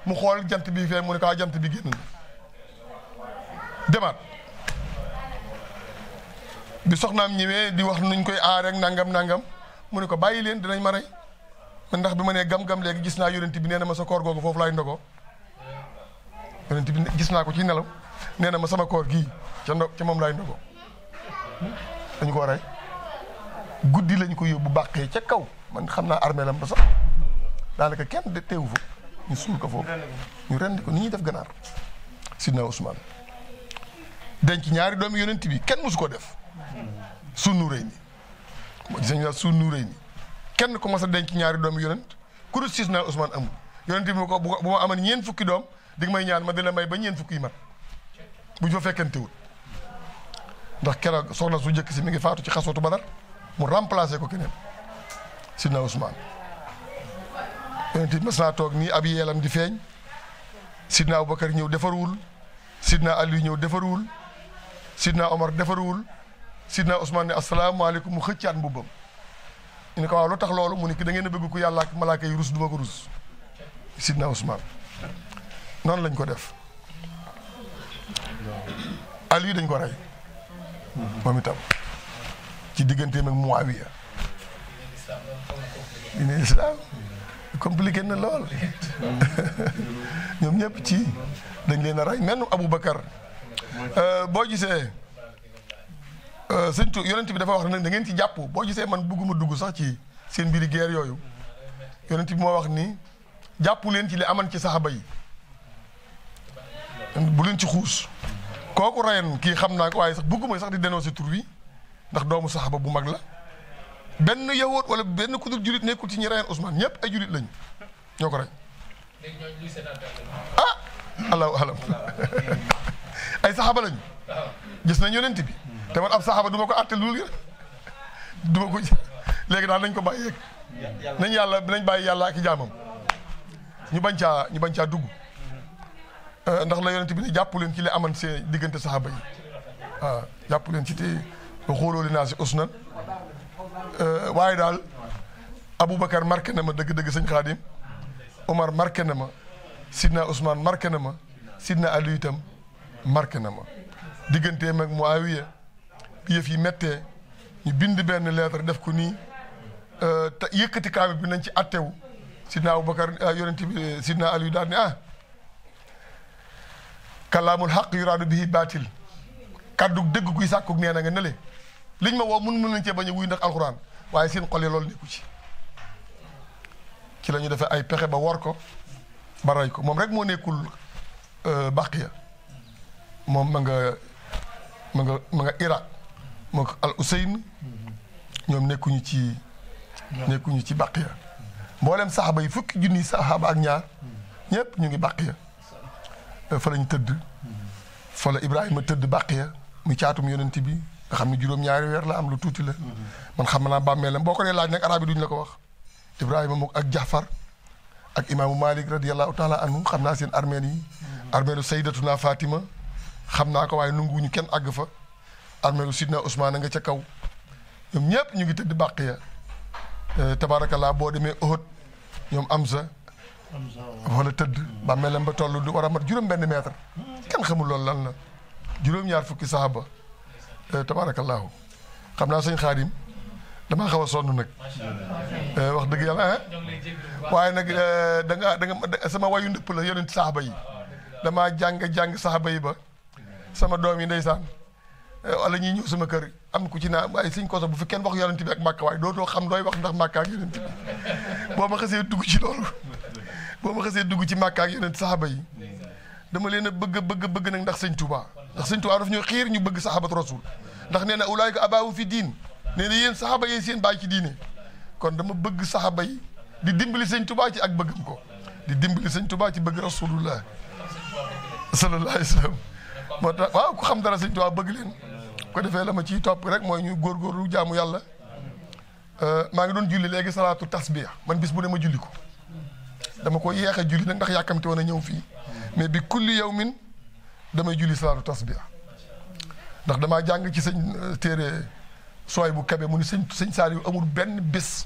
mu xool jant bi fee mu ne ko jant bi génn na demaat bi soxnaam ñëwee di wax nuñ koy aar rek nangam mu ne ko bàyyi leen dinañ ma rey man ndax bi ma nee gam-gam léegi gis naa yonent bi nee na ma sa koor googu foofu laay ndogoo yonent bi gis naa ko ci nelaw nee na ma sama koor gii ca moom laay ndogoo dañu ko rey guddi lañ ko yóbbu bàqee ca kaw man xam naa armeelam ba sax daanaka kenn de teewu fa ñu suul ko foofu ñu rendi ko ni ñuy def ganaar sidna Ousmane denc ñaari doomi yonent bi kenn mosu ko def sunnu rëy ni moo gis nañu sunnu rëy ni kenn ko mas a denc ñaari doomi yonent ku dul sidna Ousmane amul yonent bi bu ma amoon ñeent fukki doom di may ñaan ma di la may ba ñeent fukki yi mat bu ñu fa fekkentewul ndax keroog soxna su njëkk si mi ngi faatu ci xasootu Badar mu remplacé ko keneen sidna Ousmane yonent bi mas naa toog nii ab yeelam di feeñ sidna Aboubacar ñëw defarwul sidna Aliou ñëw defarwul sidna Omar defarwul sidna Ousmane ne asalaamaaleykum mu xëccaat mbubbam ñu ne ko waaw lu tax loolu mu ne ki da ngeen a bëgg ku yàlla ak malaaka yi rus duma ko rus sidna Ousmane noonu lañ ko def Aliou dañ ko rey moom itam ci digganteem ak Muawiya dine islam compliqué na lool ñoom ñëpp ci dañ leen a rey menn Aboubacar boo gisee sëñ tu yonent bi dafa wax nag da ngeen ci jàpp boo gisee man bugguma dugg sax ci seen mbiri guerre yooyu yonent bi moo wax ni jàpp leen ci li aman ci saxaba yi bu leen ci xuus kooku reyen kii xam naa ko waaye sax bugguma sax di dénoncer tur wi ndax doomu saxaba bu mag la benn yahood wala benn ku dul julit nekkul ci ñi reyen Ousmane ñëpp ay julit lañu ñoo ko rey allahu alam ay saxaba lañu gis nañ yonent bi te man ab saxaba du ma ko àtte loolu du ma ko léegi daal nañ ko bàyyi yeeg nañ bàyyi yàlla ak i jaamam ñu bañ caa dugg ndax la yonent bi ne jàpp leen ci li aman seen diggante saxaba yi waaw jàpp leen ci te xooloo li naa si usnan waaye daal Aboubacar marqué na ma dëgg-dëgg sëñ Xaadim Omar marqué na ma Sidna Ousmane marqué na ma Sidna Aliou itam marqué na ma digganteem ak Muawiya bi yëf yi méttee ñu bind benn lettre def ko nii te yëkkati kaamil bi nañ ci attewu Sidna Aboubacar yonent bi Sidna Aliou daal ne kalaamul xaq yuraadu bihi baatil kaddu dëgg guy sàkkuk nee na nga nële liñ ma woo mën nañ cee bañ a wuy ndax alxuraan waaye seen xol yi loolu nekku ci la ñu defee ay pexe ba wor ko ba rey ko moom rek moo nekkul Baqiya moom ma nga Irak moo ko al Useyn ñoom nekkuñu ci Baqiya mboolem saxaaba yi fukki junni saxaaba ak ñaar ñëpp ñu ngi Baqiya fa lañ tëdd fa la Ibrahima tëdd Baqiya mu caatum yonent bi nga xam ne juróom-ñaari weer la am lu tuuti la man xam naa bàmmeelam boo ko dee laaj nag arab yi duñ la ko wax Ibrahima moom ak Jaafar ak imaamu Malik radiyallahu taala anhu xam naa seen armeel yi armeelu Sayyidatuna Fatima xam naa ko waaye nanguwuñu kenn àgg fa armeelu Sidna Ousmane nga ca kaw ñoom ñëpp ñu ngi tëdd Baqiya tabaarakallaa boo demee Uhud ñoom Amza wala tëdd bàmmeelam ba toll du war a mat juróom-benn mètre kenn xamul loolu lan la juróom-ñaar fukki saxaaba tabaarakallaahu xam naa sëñ Xaadim damaa xaw a sonn nag wax dëgg yàlla waaye nag da nga sama wayu ndëpp la yonent saxaaba yi damaa jàng saxaaba yi ba sama doom yi ndeysaan wala ñuy ñëw sama kër am ku ci naa waaye sëñ Koso bu fi kenn wax yonent bi ak Màkka waaye dootoo xam dooy wax ndax Màkka ak yonent bi boo ma xasee dugg ci loolu boo ma xasee dugg ci Màkka ak yonent saxaaba yi dama leen a bëgg nag ndax sëñ Touba ndax sëñ Touba daf ñu xiir ñu bëgg saxaabatu rasul ndax nee na ulaayka abaawu fi diin nee na yéen saxaaba yi seen baay ci diine kon dama bëgg saxaaba yi di dimbali sëñ Touba ci ak bëggam ko di dimbali sëñ Touba ci bëgg rasulullah sallallahu alayhi wa sallam moo tax waaw ku xam dara sëñ Touba bëgg leen ko defee la ma ciy topp rek mooy ñu góorgóorlu jaamu yàlla maa ngi doon julli léegi salaatu tasbih man bis bu ne ma julli ko dama ko yeex a julli nag ndax yàkkamte woon a ñëw fii mais bi kulli yawmin damay julli salaatu tasbih ndax damaa jàng ci sëñ téere sooy bu kabe mu ni sëñ Saaliw amul benn bés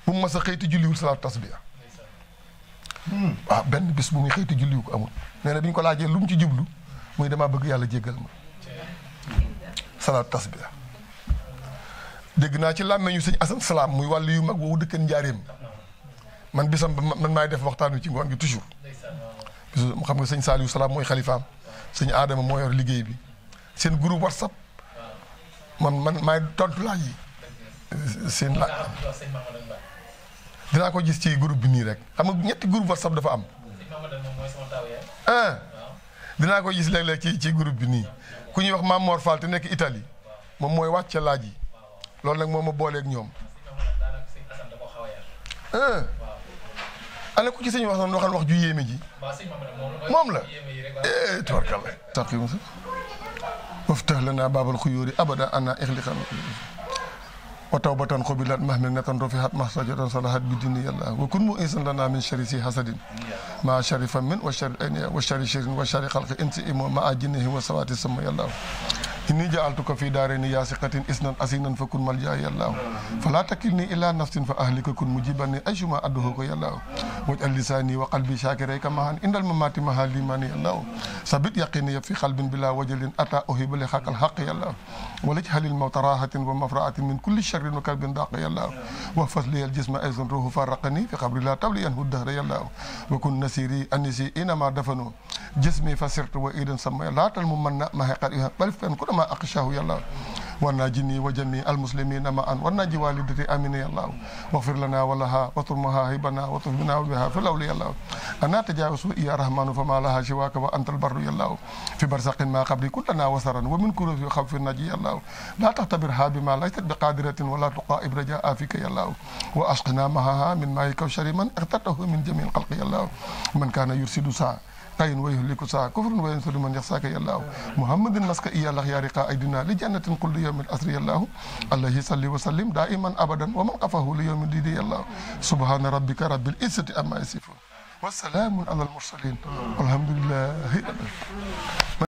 bu mu mas a xëyti julliwul salaatu tasbih waaw benn bés bu muy xëyti julliwu ko amul nee na bi ñu ko laajee lu mu ci jublu muy damaa bëgg yàlla jéggal ma salaatu tasbih dégg naa ci làmmeñu sëñ Asan Salaam muy wàllu yu mag woowu dëkkan njaareem man bisam man maay def waxtaan wi ci ngoon gi toujours xam nga sëñ Saaliw Salaam mooy xalifaam sëñ Adama moo yor liggéey bi seen groupe WhatsApp man maay tontu laaj yi seen laaj dinaa ko gis ci groupe bi nii rek xam nga ñetti groupe WhatsApp dafa am dinaa ko gis léeg-léeg ci groupe bi nii ku ñuy wax Mame Mor Fall te nekk Italie moom mooy wàcce laaj yi loolu nag moo ma booleeg ñoom ana ku ci sëñ wax noonu waxal wax ju yéeme ji moom la tabarkalla taqim sa waftah lana baabal xuyóori abada anna ixliqan wa tawbatan xubilat mahminatan rufihat mahsajatan salahat bi dini yàlla wa kun mu insan lana min shari si hasadin ma shari famin wa shari ayniya wa shari shirin wa shari xalqi insi imo ma a jinnihi wa sawati sama yàlla inni jaaltuka fi daarayni yaasiqatin isnan asinan fa kun malja yàlla fala takilni ila nafsin fa ahlika kun mujibani ayshuma adduhu ko yàlla waj'al lisani wa qalbi shakirayka mahan indal mamati maha limani yàlla sabit yaqini fi qalbin bila wajalin ata uhiba li xaqal xaq yàlla walajhalil mawta rahatin wa mafraatin min kulli sharrin wa kalbin daq yàlla wa fasli al jisma ayzan ruhu faraqani fi qabri la tabli yanhu dahra yàlla wa kun nasiri anisi inama dafanu jismi fa sirtu wa idan sama laatal mu mën na ma xeqat yo balif fen ku dama aqshahu yàlla warna jinni wa jami almuslimina ma an warna ji walidati amina yàlla waxfir lana walaha waturmaha hibana watuf bina biha fi lawli yàlla ana tajawus ya rahmanu fama laha shiwaka wa antal barru yàlla fi barsaqin ma qabri kullana wasaran wa min kurufi xawfi naji yàlla la taxtabirha bima laysat bi qadiratin wala tuqaib rajaa fika yàlla wa asqina mahaha min maayi kawshari man ixtatahu min jami alxalqi yàlla man kaana yursidu sa qayin wa yuhliku saa kufrun wa yansuru man yaxsaaka yàllaahu muhammadin maska iyàllax yaariqa aydina li jannatin qul li yawmin asri yàllaahu alayhi salli wa sallim daiman abadan wa man qafahu li yawmin didi yàllaahu subhana rabbika rabbil izzati amma yasifun wa salaamun ala al mursalin walhamdulillahi